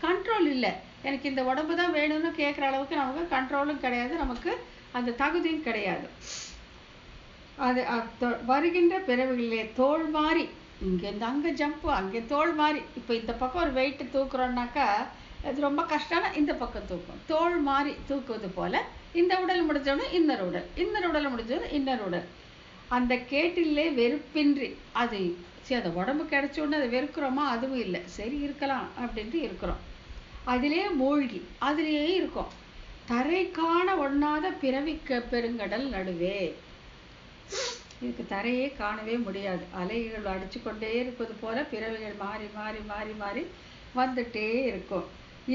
கண்ட்ரோல் இல்லை, எனக்கு இந்த உடம்பு தான் வேணும்னு கேட்குற அளவுக்கு நமக்கு கண்ட்ரோலும் கிடையாது, நமக்கு அந்த தகுதியும் கிடையாது. அது வருகின்ற பிறவிகளிலே தோல் மாறி, இங்கேருந்து அங்கே ஜம்ப்பு, அங்கே தோல் மாறி, இப்போ இந்த பக்கம் ஒரு வெயிட்டு தூக்குறோம்னாக்கா அது ரொம்ப கஷ்டம்னா இந்த பக்கம் தூக்கும், தோல் மாறி தூக்குவது போல இந்த உடல் முடிஞ்சோடனே இன்னொரு உடல், இன்னொரு உடல் முடிஞ்சோடனே இன்னொரு உடல். அந்த கேட்டிலே வெறுப்பின்றி, அது சரி அந்த உடம்பு கிடைச்ச உடனே அதை வெறுக்கிறோமா, அதுவும் இல்லை, சரி இருக்கலாம் அப்படின்ட்டு இருக்கிறோம். அதிலே மூழ்கி அதிலேயே இருக்கும். தரை காண ஒண்ணாத பிறவிக்க பெருங்கடல் நடுவே, இதுக்கு தரையே காணவே முடியாது, அலைகள் அடிச்சு கொண்டே இருப்பது போல பிறவிகள் மாறி மாறி மாறி மாறி வந்துட்டே இருக்கும்.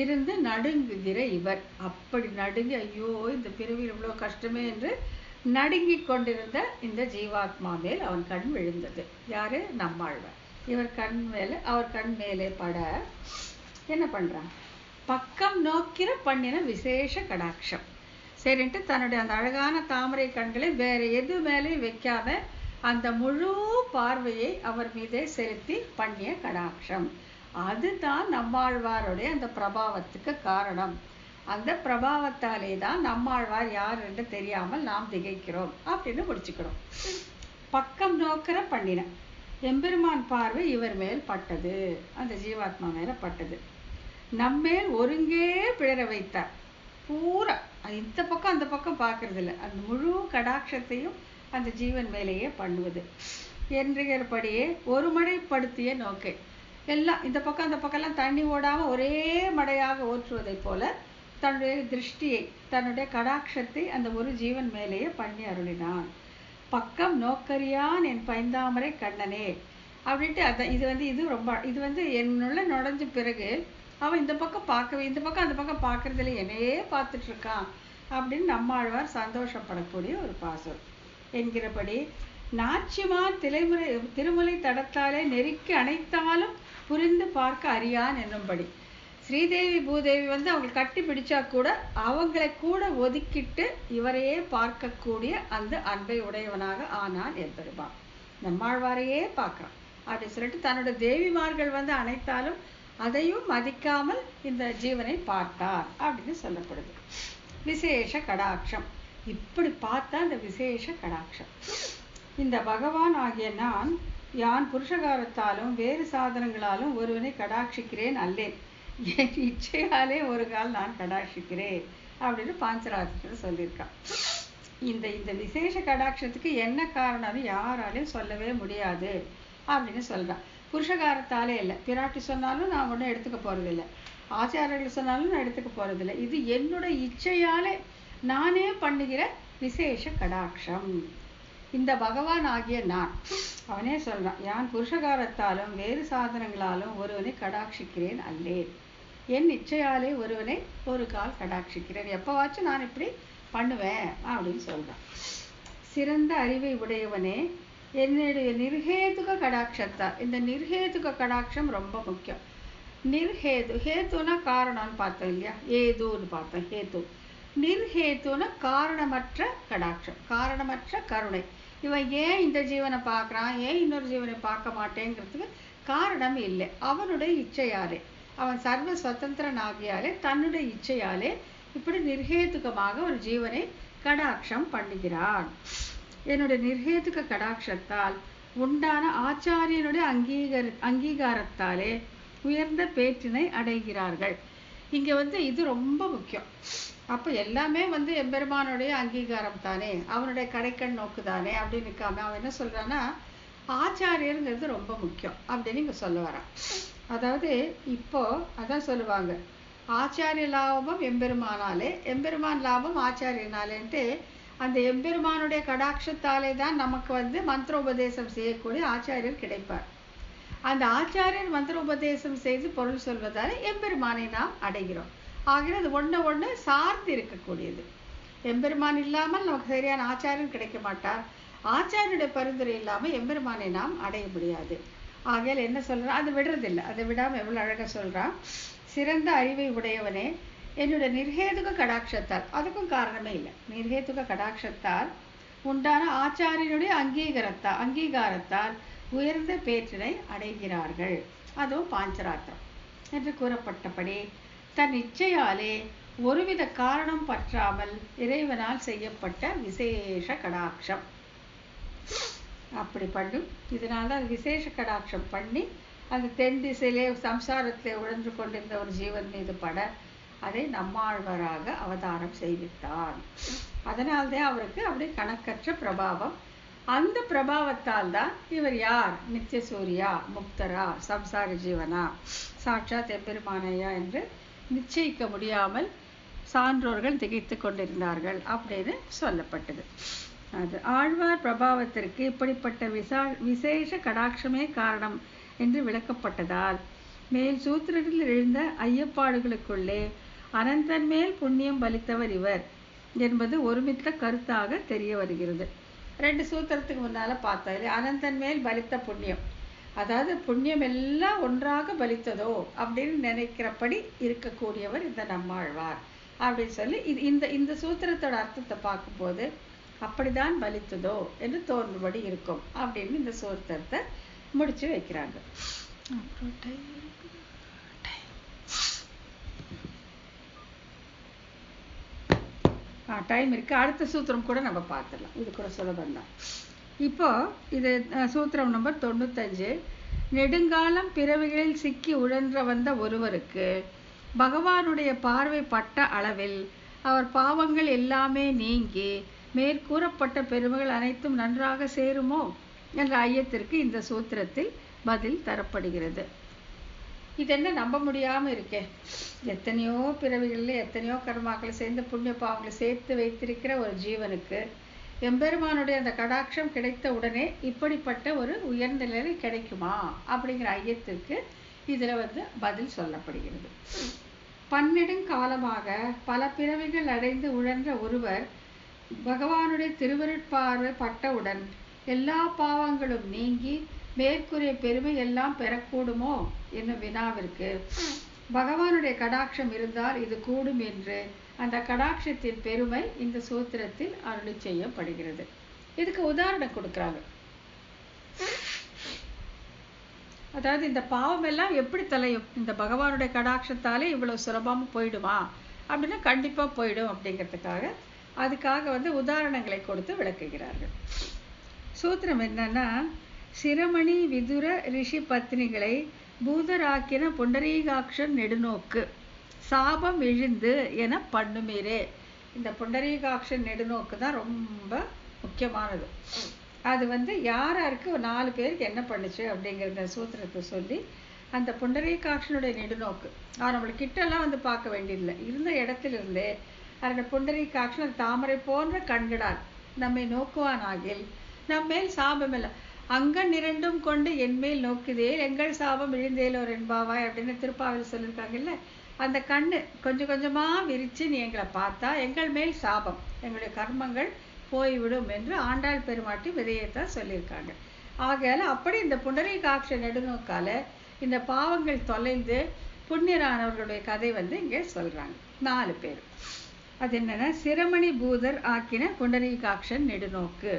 இருந்து நடுங்குகிற இவர், அப்படி நடுங்கி ஐயோ இந்த பிறவியில் இவ்வளோ கஷ்டமே என்று நடுங்கி கொண்டிருந்த இந்த ஜீவாத்மா மேல் அவன் கண் விழுந்தது. யாரு? நம்மாழ்வார். இவர் கண் மேலே, அவர் கண் மேலே பட என்ன பண்றான், பக்கம் நோக்கிற பண்ணின விசேஷ கடாட்சம். சரின்ட்டு தன்னுடைய அந்த அழகான தாமரை கண்களை வேற எது மேலேயும் வைக்காம அந்த முழு பார்வையை அவர் மீதே செலுத்தி பண்ணிய கடாட்சம், அதுதான் நம்மாழ்வாருடைய அந்த பிரபாவத்துக்கு காரணம். அந்த பிரபாவத்தாலே தான் நம்மாழ்வார் யார் என்று தெரியாமல் நாம் திகைக்கிறோம் அப்படின்னு முடிச்சுக்கிறோம். பக்கம் நோக்கிற பண்ணின எம்பெருமான் பார்வை இவர் மேல் பட்டது, அந்த ஜீவாத்மா மேல பட்டது. நம்மேல் ஒருங்கே பிழற வைத்தார். பூரா இந்த பக்கம் அந்த பக்கம் பார்க்கறது இல்லை, அந்த முழு கடாட்சத்தையும் அந்த ஜீவன் மேலேயே பண்ணுவது. என்றபடியே ஒரு மடைப்படுத்திய நோக்கை எல்லாம் இந்த பக்கம் அந்த பக்கம்லாம் தண்ணி ஓடாமல் ஒரே மடையாக ஓற்றுவதை போல தன்னுடைய திருஷ்டியை, தன்னுடைய கடாட்சத்தை அந்த ஒரு ஜீவன் மேலேயே பண்ணி அருளினான். பக்கம் நோக்கரியான் என் பைந்தாமரை கண்ணனே அப்படின்ட்டு அதான். இது ரொம்ப இது என்னுள்ள நுழைஞ்ச பிறகு அவன் இந்த பக்கம் பார்க்கவே இந்த பக்கம் அந்த பக்கம் பார்க்கறதுல என்னையே பார்த்துட்டு இருக்கான் அப்படின்னு நம்மாழ்வார் சந்தோஷப்படக்கூடிய ஒரு பாசுரம் என்கிறபடி நாச்சிமார் திருமுலை தடத்தாலே நெருக்கி அணைத்தாலும் புரிந்து பார்க்க அறியான் என்னும்படி ஸ்ரீதேவி பூதேவி அவங்க கட்டி பிடிச்சா கூட அவங்களை கூட ஒதுக்கிட்டு இவரையே பார்க்கக்கூடிய அந்த அன்பை உடையவனாக ஆனான் எம்பெருமான். நம்மாழ்வாரையே பார்க்கறான் அப்படி சொல்லிட்டு தன்னோட தேவிமார்கள் அணைத்தாலும் அதையும் மதிக்காமல் இந்த ஜீவனை பார்த்தார் அப்படின்னு சொல்லப்படுது. விசேஷ கடாட்சம், இப்படி பார்த்தா இந்த விசேஷ கடாட்சம். இந்த பகவான் ஆகிய நான் யான் புருஷகாரத்தாலும் வேறு சாதனங்களாலும் ஒருவனை கடாட்சிக்கிறேன் அல்லேன், என் இச்சையாலே ஒரு கால் நான் கடாட்சிக்கிறேன் அப்படின்னு பாஞ்சராத்திரத்தில் சொல்லியிருக்கான். இந்த இந்த விசேஷ கடாட்சத்துக்கு என்ன காரணம்னு யாராலையும் சொல்லவே முடியாது அப்படின்னு சொல்றான். புருஷகாரத்தாலே இல்லை, பிராட்டி சொன்னாலும் நான் ஒன்றும் எடுத்துக்க போறதில்லை, ஆச்சாரியர்கள் சொன்னாலும் நான் எடுத்துக்க போறதில்லை, இது என்னோட இச்சையாலே நானே பண்ணுகிற விசேஷ கடாட்சம். இந்த பகவான் ஆகிய நான் அவனே சொல்றான், யான் புருஷகாரத்தாலும் வேறு சாதனங்களாலும் ஒருவனை கடாட்சிக்கிறேன் அல்லேன், என் இச்சையாலே ஒருவனை ஒரு கால் கடாட்சிக்கிறேன், எப்பவாச்சும் நான் இப்படி பண்ணுவேன் அப்படின்னு சொல்றான். சிறந்த அறிவை உடையவனே என்னுடைய நிர்ஹேதுக கடாட்சத்தால், இந்த நிர்ஹேதுக கடாட்சம் ரொம்ப முக்கியம். நிர்ஹேது, ஹேத்துனா காரணம்னு பார்த்தோம் இல்லையா, ஏதுன்னு பார்த்தோம் ஹேத்து. நிர்ஹேத்துனா காரணமற்ற கடாட்சம், காரணமற்ற கருணை. இவன் ஏன் இந்த ஜீவனை பார்க்கறான், ஏன் இன்னொரு ஜீவனை பார்க்க மாட்டேங்கிறதுக்கு காரணம் இல்லை, அவனுடைய இச்சையாலே, அவன் சர்வ சுதந்திரன் ஆகியாலே தன்னுடைய இச்சையாலே இப்படி நிர்ஹேதுகமாக ஒரு ஜீவனை கடாட்சம் பண்ணுகிறான். என்னுடைய நிர்ஹேதுக கடாட்சத்தால் உண்டான ஆச்சாரியனுடைய அங்கீகாரத்தாலே உயர்ந்த பேற்றினை அடைகிறார்கள். இங்க இது ரொம்ப முக்கியம். அப்ப எல்லாமே எம்பெருமானுடைய அங்கீகாரம் தானே, அவனுடைய கடைக்கண் நோக்கு தானே அப்படின்னு இருக்காம அவன் என்ன சொல்றான்னா ஆச்சாரியருங்கிறது ரொம்ப முக்கியம் அப்படின்னு இங்க சொல்ல வரான். அதாவது இப்போ அதான் சொல்லுவாங்க, ஆச்சாரிய லாபம் எம்பெருமானாலே, எம்பெருமான் லாபம் ஆச்சாரியனாலேன்ட்டு அந்த எம்பெருமானுடைய கடாட்சத்தாலே தான் நமக்கு மந்திரோபதேசம் செய்யக்கூடிய ஆச்சாரியர் கிடைப்பார். அந்த ஆச்சாரியர் மந்திரோபதேசம் செய்து பொருள் சொல்வதால எம்பெருமானை நாம் அடைகிறோம். ஆகிய அது ஒண்ணு சார்ந்து இருக்கக்கூடியது. எம்பெருமான் இல்லாமல் நமக்கு சரியான ஆச்சாரியன் கிடைக்க மாட்டார், ஆச்சாரியனுடைய பரிந்துரை இல்லாமல் எம்பெருமானை நாம் அடைய முடியாது. ஆகையால் என்ன சொல்றான், அது விடுறதில்லை, அதை விடாம எவ்வளவு அழகா சொல்றான். சிறந்த அறிவை உடையவனே என்னுடைய நிர்ஹேதுக கடாட்சத்தால், அதுக்கும் காரணமே இல்லை, நிர்ஹேதுக கடாட்சத்தால் உண்டான ஆச்சாரியனுடைய அங்கீகாரத்தால் உயர்ந்த பேற்றினை அடைகிறார்கள். அதுவும் பாஞ்சராத்திரம் என்று கூறப்பட்டபடி தன் இச்சையாலே ஒருவித காரணம் பற்றாமல் இறைவனால் செய்யப்பட்ட விசேஷ கடாட்சம். அப்படி பண்ணும், இதனால விசேஷ கடாட்சம் பண்ணி அந்த தென் திசையிலே சம்சாரத்திலே உழன்று கொண்டிருந்த ஒரு ஜீவன் மீது பட அதை நம்மாழ்வாராக அவதாரம் செய்வித்தார். அதனால்தான் அவருக்கு அப்படி கணக்கற்ற பிரபாவம். அந்த பிரபாவத்தால் தான் இவர் யார், நித்திய சூரியா, முக்தரா, சம்சார ஜீவனா, சாட்சாத் எம்பெருமானையா என்று நிச்சயிக்க முடியாமல் சான்றோர்கள் திகைத்து கொண்டிருந்தார்கள் அப்படின்னு சொல்லப்பட்டது. அது ஆழ்வார் பிரபாவத்திற்கு இப்படிப்பட்ட விசேஷ கடாட்சமே காரணம் என்று விளக்கப்பட்டதால் மேல் சூத்திரத்தில் எழுந்த ஐயப்பாடுகளுக்குள்ளே அனந்தன் மேல் புண்ணியம் பலித்தவர் இவர் என்பது ஒருமித்த கருத்தாக தெரிய வருகிறது. 2 சூத்திரத்துக்கு முன்னால பார்த்தா அனந்தன் மேல் பலித்த புண்ணியம், அதாவது புண்ணியம் எல்லாம் ஒன்றாக பலித்ததோ அப்படின்னு நினைக்கிறபடி இருக்கக்கூடியவர் இந்த நம்மாழ்வார் அப்படின்னு சொல்லி இந்த சூத்திரத்தோட அர்த்தத்தை பார்க்கும்போது அப்படிதான் பலித்ததோ என்று தோன்றுபடி இருக்கும் அப்படின்னு இந்த சூத்திரத்தை முடிச்சு வைக்கிறாங்க. டைம் இருக்கு, அடுத்த சூத்திரம் கூட நம்ம பார்த்துடலாம், இது கூட சுலபம் தான். இப்போ இது சூத்திரம் நம்பர் 95. நெடுங்காலம் பிறவிகளில் சிக்கி உழன்ற வந்த ஒருவருக்கு பகவானுடைய பார்வை பட்ட அளவில் அவர் பாவங்கள் எல்லாமே நீங்கி மேற்கூறப்பட்ட பெருமைகள் அனைத்தும் நன்றாக சேருமோ என்ற ஐயத்திற்கு இந்த சூத்திரத்தில் பதில் தரப்படுகிறது. இது என்ன நம்ப முடியாம இருக்கே, எத்தனையோ பிறவிகளில் எத்தனையோ கர்மாக்களை சேர்ந்து புண்ணிய பாவங்களை சேர்த்து வைத்திருக்கிற ஒரு ஜீவனுக்கு எம்பெருமானுடைய அந்த கடாட்சம் கிடைத்த உடனே இப்படிப்பட்ட ஒரு உயர்ந்த நிலை கிடைக்குமா அப்படிங்கிற ஐயத்திற்கு இதில் பதில் சொல்லப்படுகிறது. பன்னெடுங்காலமாக பல பிறவிகள் அடைந்து உழன்ற ஒருவர் பகவானுடைய திருவருட்பார்வை பட்டவுடன் எல்லா பாவங்களும் நீங்கி மேற்கூறிய பெருமை எல்லாம் பெறக்கூடுமோ என்னும் வினாவிற்கு பகவானுடைய கடாட்சம் இருந்தால் இது கூடும் என்று அந்த கடாட்சத்தின் பெருமை இந்த சூத்திரத்தில் அருளி செய்யப்படுகிறது. இதுக்கு உதாரணம் கொடுக்குறாங்க. அதாவது இந்த பாவம் எல்லாம் எப்படி தலையும், இந்த பகவானுடைய கடாட்சத்தாலே இவ்வளவு சுலபமாக போயிடுமா அப்படின்னா கண்டிப்பா போயிடும் அப்படிங்கிறதுக்காக அதுக்காக உதாரணங்களை கொடுத்து விளக்குகிறார்கள். சூத்திரம் என்னன்னா, சிரமணி விதுர ரிஷி பத்னிகளை பூதராக்கின புண்டரீகாட்சன் நெடுநோக்கு சாபம் இழிந்து என பண்ணுமீரே. இந்த புண்டரீகாட்சன் நெடுநோக்கு தான் ரொம்ப முக்கியமானது. அது யாராருக்கு 4 பேருக்கு என்ன பண்ணுச்சு அப்படிங்கிற சூத்திரத்தை சொல்லி அந்த புண்டரீகாட்சனுடைய நெடுநோக்கு நம்மளை கிட்டெல்லாம் பார்க்க வேண்டியதில்லை, இருந்த இடத்திலிருந்தே அந்த புண்டரீகாட்சன் தாமரை போன்ற கண்களால் நம்மை நோக்குவானாகில் நம்மேல் சாபம் இல்லை. அங்கன் 2 கொண்டு என்மேல் நோக்குதே எங்கள் சாபம் இழிந்தேலோர் என்பாவாய் அப்படின்னு திருப்பாவில் சொல்லியிருக்காங்கல்ல. அந்த கண்ணு கொஞ்சம் கொஞ்சமா விரிச்சு நீ எங்களை பார்த்தா எங்கள் மேல் சாபம், எங்களுடைய கர்மங்கள் போய்விடும் என்று ஆண்டாள் பெருமாட்டி விதையத்தான் சொல்லியிருக்காங்க. ஆகையால அப்படி இந்த புண்டரீகாட்ச நெடுநோக்கால இந்த பாவங்கள் தொலைந்து புண்ணியரானவர்களுடைய கதை இங்கே சொல்றாங்க. 4 பேர். அது என்னன்னா, சிரமணி பூதர் ஆக்கின புண்டரீகாட்சன் நெடுநோக்கு,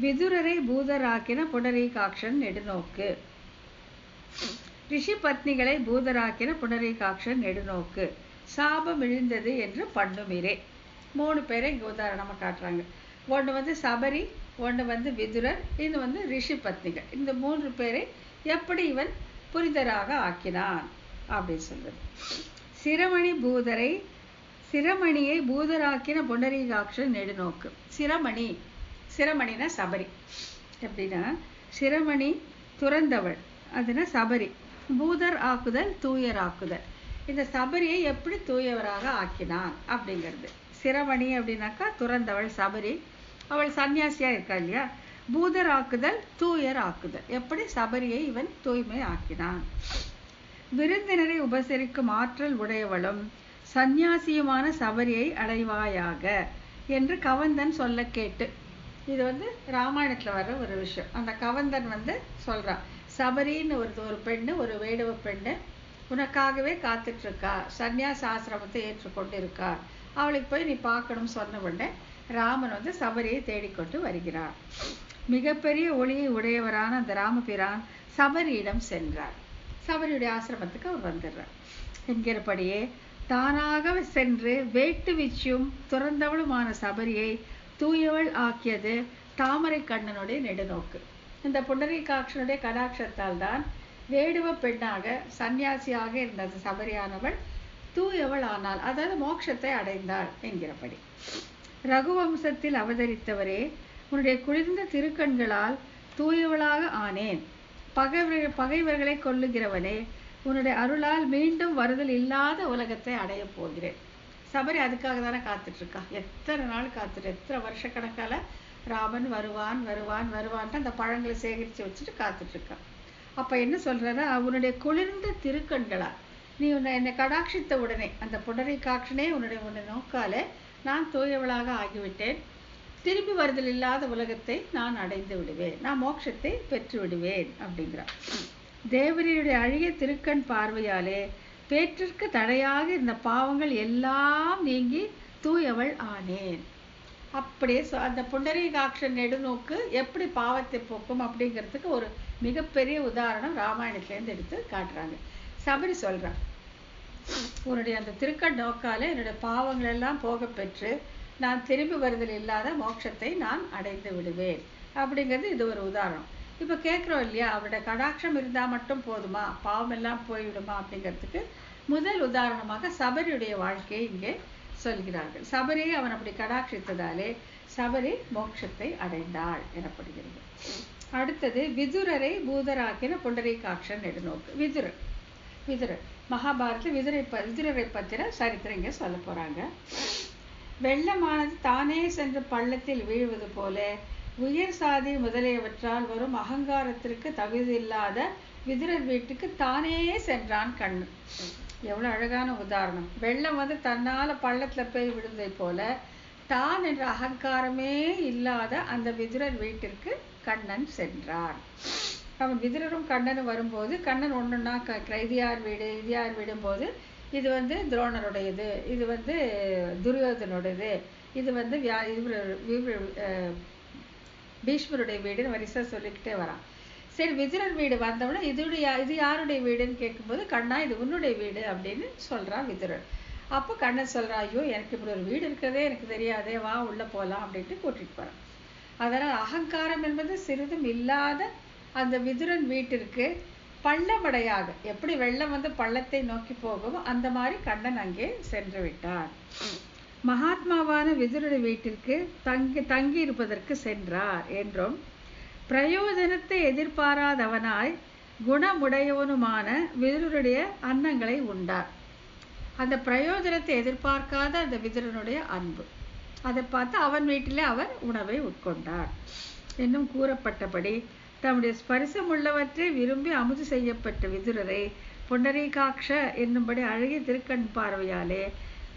விதுரரை பூதர் ஆக்கின புண்டரீகாட்சன் நெடுநோக்கு, ரிஷி பத்னிகளை பூதராக்கின புண்டரீகாட்சன் நெடுநோக்கு, சாபம் இழிந்தது என்று பண்ணுமிரே. 3 பேரை இங்கே உதாரணமாக காட்டுறாங்க. ஒன்று சபரி, ஒன்று விதுரர், இது ரிஷி பத்னிகள். இந்த 3 பேரை எப்படி இவன் புரிதராக ஆக்கினான் அப்படின்னு சொல்றது. சிரமணியை பூதராக்கின புண்டரீகாட்சன் நெடுநோக்கு. சிரமணினா சபரி. எப்படின்னா, சிரமணி துறந்தவள், அதுனா சபரி. பூதர் ஆக்குதல், தூயர் ஆக்குதல். இந்த சபரியை எப்படி தூயவராக ஆக்கினான் அப்படிங்கிறது. சிரமணி அப்படின்னாக்கா துறந்தவள் சபரி, அவள் சன்னியாசியா இருக்கா இல்லையா. பூதர் ஆக்குதல், தூயர் ஆக்குதல், எப்படி சபரியை இவன் தூய்மை ஆக்கினான். விருந்தினரை உபசரிக்கும் ஆற்றல் உடையவளும் சந்நியாசியுமான சபரியை அடைவாயாக என்று கவந்தன் சொல்ல கேட்டு. இது ராமாயணத்துல வர்ற ஒரு விஷயம். அந்த கவந்தன் சொல்றான், சபரின்னு ஒரு பெண்ணு, ஒரு வேடுவ பெண்ணு உனக்காகவே காத்துட்டு இருக்கா, சந்நியாச ஆசிரமத்தை ஏற்றுக்கொண்டு இருக்கா, அவளுக்கு போய் நீ பார்க்கணும் சொன்ன உடனே ராமன் சபரியை தேடிக்கொண்டு வருகிறார். மிகப்பெரிய ஒளியை உடையவரான அந்த ராமபிரான் சபரியிடம் சென்றார். சபரியுடைய ஆசிரமத்துக்கு அவர் வந்துடுறார். என்கிறபடியே தானாக சென்று வேட்டு வீச்சும் துறந்தவளுமான சபரியை தூயவள் ஆக்கியது தாமரை கண்ணனுடைய நெடுநோக்கு. இந்த புண்டரீகாட்சனுடைய கடாட்சத்தால் தான் வேடுவ பெண்ணாக சன்னியாசியாக இருந்த சபரியானவள் தூயவள் ஆனாள், அதாவது மோட்சத்தை அடைந்தாள் என்கிறபடி. ரகுவம்சத்தில் அவதரித்தவரே, உன்னுடைய குளிர்ந்த திருக்கண்களால் தூயவளாக ஆனேன். பகைவர்களை கொல்லுகிறவனே, உன்னுடைய அருளால் மீண்டும் வருதல் இல்லாத உலகத்தை அடைய போகிறேன். சபரி அதுக்காக தானே காத்துட்டு இருக்கா. எத்தனை நாள் காத்துட்டு, எத்தனை வருஷக்கணக்கால ராமன் வருவான் வருவான் வருவான்ட்டு அந்த பழங்களை சேகரித்து வச்சுட்டு காத்துட்டு இருக்கான். அப்ப என்ன சொல்றாரு, உன்னுடைய குளிர்ந்த திருக்கண்களா நீ என்னை கடாட்சித்த உடனே அந்த புண்டரீகாட்சனே உன்னுடைய நோக்கால நான் தூயவளாக ஆகிவிட்டேன். திரும்பி வருதல் இல்லாத உலகத்தை நான் அடைந்து விடுவேன், நான் மோட்சத்தை பெற்று விடுவேன் அப்படிங்கிறார். தேவரியுடைய அழகிய திருக்கண் பார்வையாலே பேற்றிற்கு தடையாக இருந்த பாவங்கள் எல்லாம் நீங்கி தூயவள் ஆனேன். அப்படியே அந்த புண்டரீகாட்சன் நெடுநோக்கு எப்படி பாவத்தை போக்கும் அப்படிங்கிறதுக்கு ஒரு மிகப்பெரிய உதாரணம் ராமாயணத்திலேருந்து எடுத்து காட்டுறாங்க. சபரி சொல்றான், உன்னுடைய அந்த திருக்கண் நோக்கால என்னுடைய பாவங்கள் எல்லாம் போக பெற்று நான் திரும்பி வருதல் இல்லாத மோட்சத்தை நான் அடைந்து விடுவேன் அப்படிங்கிறது இது ஒரு உதாரணம். இப்போ கேட்குறோம் இல்லையா, அவருடைய கடாட்சம் இருந்தால் மட்டும் போதுமா, பாவம் எல்லாம் போய்விடுமா அப்படிங்கிறதுக்கு முதல் உதாரணமாக சபரியுடைய வாழ்க்கையை இங்கே சொல்கிறார்கள். சபரியை அவன் அப்படி கடாட்சித்ததாலே சபரி மோட்சத்தை அடைந்தாள் எனப்படுகிறது. அடுத்தது விதுரரை பூதராக்கின புண்டரீகாட்சன் நெடுநோக்கு. விதுரர் மகாபாரத விதுரரை பற்றின சரித்திரம் இங்கே சொல்ல போறாங்க. வெள்ளமானது தானே சென்று பள்ளத்தில் வீழ்வது போல உயர் சாதி முதலியவற்றால் வரும் அகங்காரத்திற்கு தகுதியில்லாத விதுரர் வீட்டுக்கு தானே சென்றான் கண்ணன். எவ்வளவு அழகான உதாரணம். வெள்ளம் வந்து தன்னால பள்ளத்துல போய் விழுந்ததை போல தான் என்ற அகங்காரமே இல்லாத அந்த விதுரர் வீட்டிற்கு கண்ணன் சென்றான். அவன் விதுரரும் கண்ணனும் வரும்போது கண்ணன் ஒன்றுன்னா இது யார் வீடு இது யார் வீடும் போது இது வந்து துரோணருடையது, இது வந்து துரியோதனுடையது, இது வந்து பீஷ்மருடைய வீடுன்னு வரிசை சொல்லிக்கிட்டே வரான். சரி, விதுரர் வீடு வந்தவொடனே இது யாருடைய வீடுன்னு கேட்கும்போது கண்ணா இது உன்னுடைய வீடு அப்படின்னு சொல்றான் விதுரர். அப்போ கண்ணன் சொல்றா, ஐயோ எனக்கு இப்படி ஒரு வீடு இருக்கிறதே எனக்கு தெரியாதே, வா உள்ள போகலாம் அப்படின்ட்டு கூட்டிட்டு போறான். அதனால் அகங்காரம் என்பது சிறிதும் இல்லாத அந்த விதுரன் வீட்டிற்கு பள்ளமடையாக எப்படி வெள்ளம் வந்து பள்ளத்தை நோக்கி போகும் அந்த மாதிரி கண்ணன் அங்கே சென்று விட்டார். மகாத்மாவான விதுரர் வீட்டிற்கு தங்கி இருப்பதற்கு சென்றார் என்றும் பிரயோஜனத்தை எதிர்பாராதவனாய் குணமுடையவனுமான விதுரனுடைய அன்னங்களை உண்டார். அந்த பிரயோஜனத்தை எதிர்பார்க்காத அந்த விதுரனுடைய அன்பு, அதை பார்த்து அவன் வீட்டிலே அவர் உணவை உட்கொண்டார். இன்னும் கூறப்பட்டபடி தம்முடைய ஸ்பரிசம் உள்ளவற்றை விரும்பி அமுது செய்யப்பட்ட விதுரரை புண்டரீகாட்ச என்னும்படி அழகிய திருக்கண் பார்வையாலே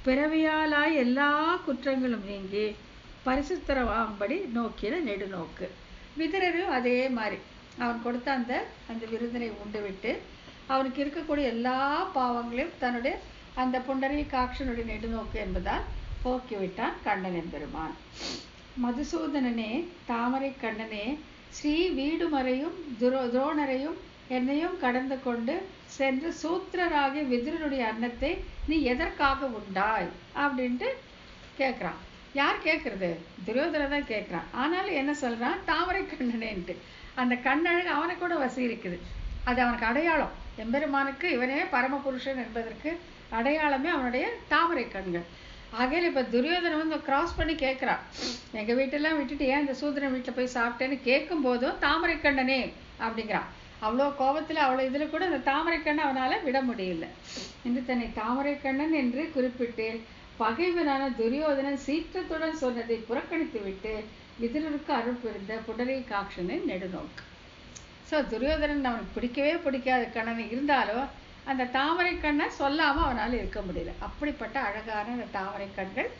பிறவியாலாய் எல்லா குற்றங்களும் நீங்கி பரிசுத்தரவாகும்படி நோக்கின நெடுநோக்கு. விதுரரும் அதே மாதிரி அவன் கொடுத்த அந்த விருந்தினை உண்டு விட்டு அவனுக்கு இருக்கக்கூடிய எல்லா பாவங்களையும் தன்னுடைய அந்த புண்டரீகாட்சனுடைய நெடுநோக்கு என்பதால் போக்கிவிட்டான் கண்ணன் எம்பெருமான். மதுசூதனனே, தாமரை கண்ணனே, ஸ்ரீ வீடுமறையும் துரோணரையும் என்னையும் கடந்து கொண்டு சென்று சூத்திரராகிய விதுரனுடைய அன்னத்தை நீ எதற்காக உண்டாய் அப்படின்ட்டு கேட்குறான். யார் கேட்கறது? துரியோதனன் தான் கேட்குறான். ஆனாலும் என்ன சொல்றான்? தாமரை கண்ணனேன்ட்டு. அந்த கண்ணழகு அவனை கூட வசீரிக்குது. அது அவனுக்கு அடையாளம். எம்பெருமானுக்கு இவனே பரமபுருஷன் என்பதற்கு அடையாளமே அவனுடைய தாமரை கண்கள். ஆகையில் இப்போ துரியோதனன் வந்து கிராஸ் பண்ணி கேட்குறான், எங்கள் வீட்டெல்லாம் விட்டுட்டு ஏன் இந்த சூத்திரன் வீட்டில் போய் சாப்பிட்டேன்னு கேட்கும் போதும் தாமரை கண்ணனே அப்படிங்கிறான். அவ்வளோ கோபத்தில் அவ்வளோ இதில் கூட அந்த தாமரை கண்ணை அவனால் விட முடியல என்று தன்னை தாமரை கண்ணன் என்று குறிப்பிட்டு பகைவனான துரியோதனன் சீற்றத்துடன் சொன்னதை புறக்கணித்து விட்டு விதுரருக்கு அருள் புரிந்த புண்டரீகாட்சனின் நெடுநோக்கு. ஸோ துரியோதனன் அவனுக்கு பிடிக்கவே பிடிக்காத கண்ணன் இருந்தாலும் அந்த தாமரை கண்ணை சொல்லாமல் அவனால் இருக்க முடியல. அப்படிப்பட்ட அழகான அந்த தாமரை கண்கள்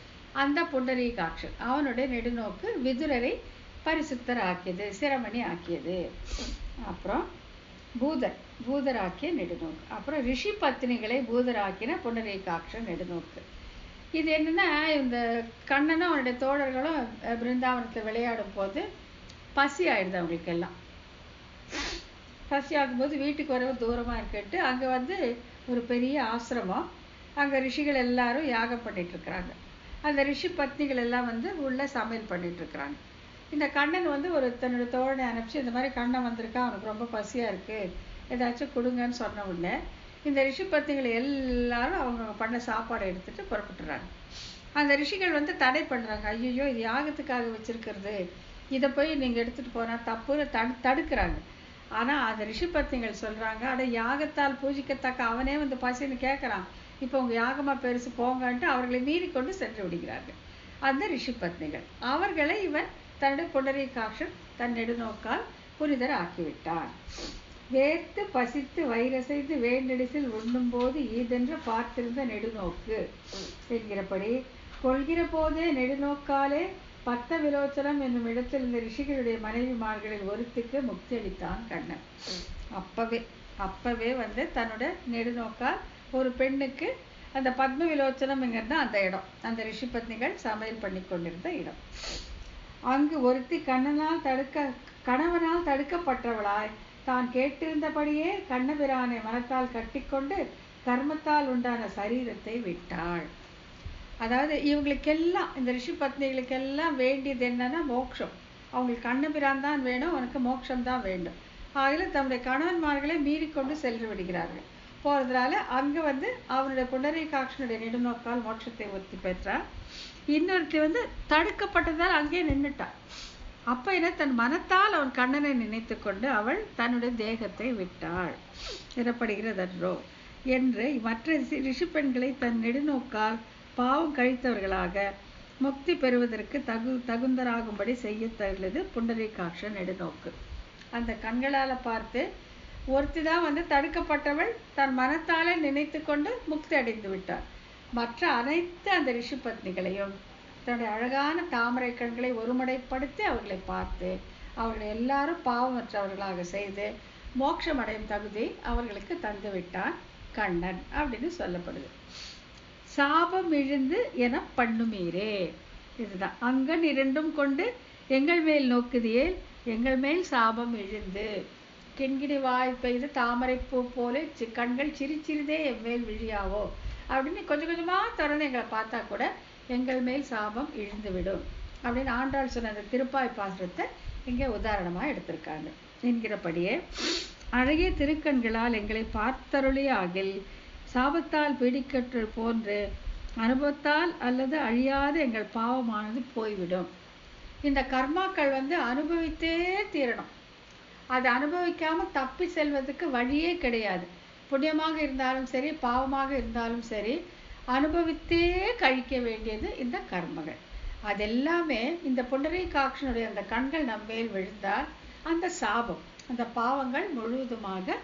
அந்த புண்டரீகாட்சன். அவனுடைய நெடுநோக்கு விதுரரை பரிசுத்தர் ஆக்கியது, சிரமணி ஆக்கியது. அப்புறம் பூதர் ஆக்கிய நெடுநோக்கு. அப்புறம் ரிஷி பத்தினிகளை பூதராக்கின புண்டரீகாட்சன் நெடுநோக்கு. இது என்னன்னா, இந்த கண்ணனும் அவனுடைய தோழர்களும் பிருந்தாவனத்தில் விளையாடும் போது பசி ஆயிடுது அவங்களுக்கு எல்லாம். பசி ஆகும்போது வீட்டுக்கு வர தூரமாக இருக்கட்டு அங்கே வந்து ஒரு பெரிய ஆசிரமம், அங்கே ரிஷிகள் எல்லாரும் யாகம் பண்ணிட்டு இருக்கிறாங்க. அந்த ரிஷி பத்னிகள் எல்லாம் வந்து உள்ள சமையல் பண்ணிட்டு இருக்கிறாங்க. இந்த கண்ணன் வந்து ஒரு தன்னோட தோழனை அனுப்பிச்சு இந்த மாதிரி கண்ணன் வந்திருக்கான், அவனுக்கு ரொம்ப பசியாக இருக்குது, ஏதாச்சும் கொடுங்கன்னு சொன்ன உடனே இந்த ரிஷி பத்னிகள் எல்லாரும் அவங்க பண்ண சாப்பாடை எடுத்துட்டு புறப்பட்டுறாங்க. அந்த ரிஷிகள் வந்து தடை பண்ணுறாங்க. ஐயோ இது யாகத்துக்காக வச்சிருக்கிறது, இதை போய் நீங்கள் எடுத்துகிட்டு போனால் தப்புன்னு தடுக்கிறாங்க. ஆனால் அந்த ரிஷி பத்னிகள் சொல்கிறாங்க, அட யாகத்தால் பூஜிக்கத்தக்க அவனே வந்து பசின்னு கேட்குறான், இப்போ உங்கள் யாகமாக பெருசு போங்கன்ட்டு அவர்களை மீறி கொண்டு சென்று விடுகிறார்கள் அந்த ரிஷி பத்னிகள். அவர்களை இவன் தன்னுடைய புண்டரீகாட்சன் தன் நெடுநோக்கால் புனிதர் ஆக்கிவிட்டான். வேர்த்து பசித்து வைரசைத்து வேண்டடிசில் உண்ணும் போது ஈதென்று பார்த்திருந்த நெடுநோக்கு என்கிறபடி கொள்கிற போதே நெடுநோக்காலே பத்த விலோச்சனம் என்னும் இடத்தில் இந்த ரிஷிகளுடைய மனைவிமார்களில் ஒருத்திக்கு முக்தி அளித்தான் கண்ணன். அப்பவே வந்து தன்னோட நெடுநோக்கால் ஒரு பெண்ணுக்கு அந்த பத்ம விலோச்சனம்ங்கிறது அந்த இடம், அந்த ரிஷி பத்னிகள் சமையல் பண்ணி கொண்டிருந்த இடம். அங்கு ஒருத்தி கணவனால் தடுக்கப்பட்டவளாய் தான் கேட்டிருந்தபடியே கண்ணபிரானை மனத்தால் கட்டிக்கொண்டு கர்மத்தால் உண்டான சரீரத்தை விட்டாள். அதாவது இவங்களுக்கெல்லாம் இந்த ரிஷி பத்னிகளுக்கெல்லாம் வேண்டியது என்னன்னா மோட்சம். அவங்களுக்கு கண்ணபிரான் தான் வேணும், அவனுக்கு மோட்சம் தான் வேண்டும். ஆகிய தம்முடைய கணவன்மார்களை மீறிக்கொண்டு சென்று விடுகிறார்கள். போகிறதுனால அங்கே வந்து அவனுடைய புண்டரீகாட்சனுடைய நெடுநோக்கால் மோட்சத்தை ஒத்தி பெற்றார். இன்னொருத்தி வந்து தடுக்கப்பட்டதால் அங்கே நின்றுட்டான். அப்போ என்ன, தன் மனத்தால் அவன் கண்ணனை நினைத்து கொண்டு அவள் தன்னுடைய தேகத்தை விட்டாள் எனப்படுகிறதன்றோ என்று மற்ற ரிஷி பெண்களை தன் நெடுநோக்கால் பாவம் கழித்தவர்களாக முக்தி பெறுவதற்கு தகுந்தராகும்படி செய்ய தருகிறது புண்டரீகாட்சன் நெடுநோக்கு. அந்த கண்களால் பார்த்து ஒருத்தி தான் வந்து தடுக்கப்பட்டவள் தன் மனத்தாலே நினைத்து கொண்டு முக்தி அடைந்து விட்டார். மற்ற அனைத்து அந்த ரிஷி பத்னிகளையும் தன்னுடைய அழகான தாமரை கண்களை ஒருமுறைப்படுத்தி அவர்களை பார்த்து அவர்களை எல்லாரும் பாவமற்றவர்களாக செய்து மோட்சமடையும் தகுதி அவர்களுக்கு தந்து விட்டான் கண்ணன் அப்படின்னு சொல்லப்படுது. சாபம் இழிந்து என பண்ணுமீரே, இதுதான். அங்கன் இரண்டும் கொண்டு எங்கள் மேல் நோக்குதியேல் எங்கள் மேல் சாபம் இழிந்து, கிண்கிணி வாய் பெய்து தாமரை பூ போல கண்கள் சிரிச்சிறிதே எம்மேல் விழியாவோ அப்படின்னு கொஞ்சம் கொஞ்சமாக திறந்து எங்களை பார்த்தா கூட எங்கள் மேல் சாபம் இழிந்து விடும் அப்படின்னு ஆண்டாள் சொன்ன அந்த திருப்பாய் பாசுரத்தை இங்கே உதாரணமாக எடுத்திருக்காங்க. என்கிறபடியே அழகிய திருக்கண்களால் எங்களை பார்த்தருளி ஆகில் சாபத்தால் பீடிக்கற்று போன்று அனுபவத்தால் அல்லது அழியாத எங்கள் பாவமானது போய்விடும். இந்த கர்மாக்கள் வந்து அனுபவித்தே தீரணும். அது அனுபவிக்காம தப்பி செல்வதற்கு வழியே கிடையாது. புண்ணியமாக இருந்தாலும் சரி பாவமாக இருந்தாலும் சரி அனுபவித்தே கழிக்க வேண்டியது இந்த கர்மங்கள். அதெல்லாமே இந்த புண்டரீகாட்சனுடைய அந்த கண்கள் நம்மேல் விழுந்தால் அந்த சாபம் அந்த பாவங்கள் முழுவதுமாக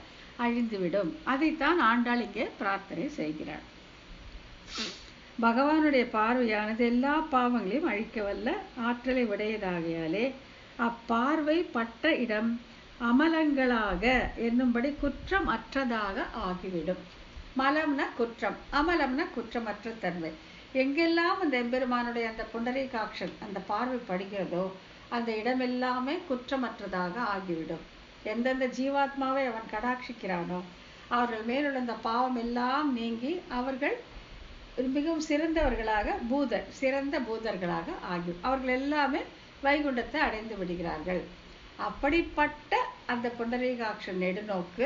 அழிந்துவிடும். அதைத்தான் ஆண்டாள் இங்கே பிரார்த்தனை செய்கிறார். பகவானுடைய பார்வையானது எல்லா பாவங்களையும் அழிக்க வல்ல ஆற்றலை உடையதாகையாலே அப்பார்வை பட்ட இடம் அமலங்களாக என்னும்படி குற்றம் அற்றதாக ஆகிவிடும். மலம்னா குற்றம், அமலம்னா குற்றமற்ற தன்மை. எங்கெல்லாம் அந்த எம்பெருமானுடைய அந்த புண்டரீகாட்சன் அந்த பார்வை படுகிறதோ அந்த இடமெல்லாமே குற்றமற்றதாக ஆகிவிடும். எந்தெந்த ஜீவாத்மாவை அவன் கடாட்சிக்கிறானோ அவர்கள் மேலுள்ள அந்த பாவம் எல்லாம் நீங்கி அவர்கள் மிகவும் சிறந்தவர்களாக சிறந்த பூதர்களாக ஆகி அவர்கள் எல்லாமே வைகுண்டத்தை அடைந்து விடுகிறார்கள். அப்படிப்பட்ட அந்த புண்டரீகாட்சன் நெடுநோக்கு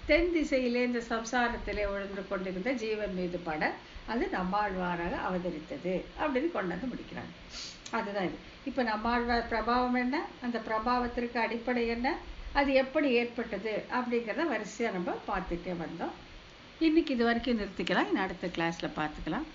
தென் திசையிலே இந்த சம்சாரத்திலே உழன்று கொண்டிருந்த ஜீவன் மீது பட அது நம்மாழ்வாராக அவதரித்தது அப்படின்னு கொண்டு வந்து முடிக்கிறாங்க. அதுதான் இது. இப்போ நம்மாழ்வார் பிரபாவம் என்ன, அந்த பிரபாவத்திற்கு அடிப்படை என்ன, அது எப்படி ஏற்பட்டது அப்படிங்கிறத வரிசையாக நம்ம பார்த்துட்டே வந்தோம். இன்னைக்கு இது வரைக்கும் நிறுத்திக்கலாம். இன்னும் அடுத்த கிளாஸில் பார்த்துக்கலாம்.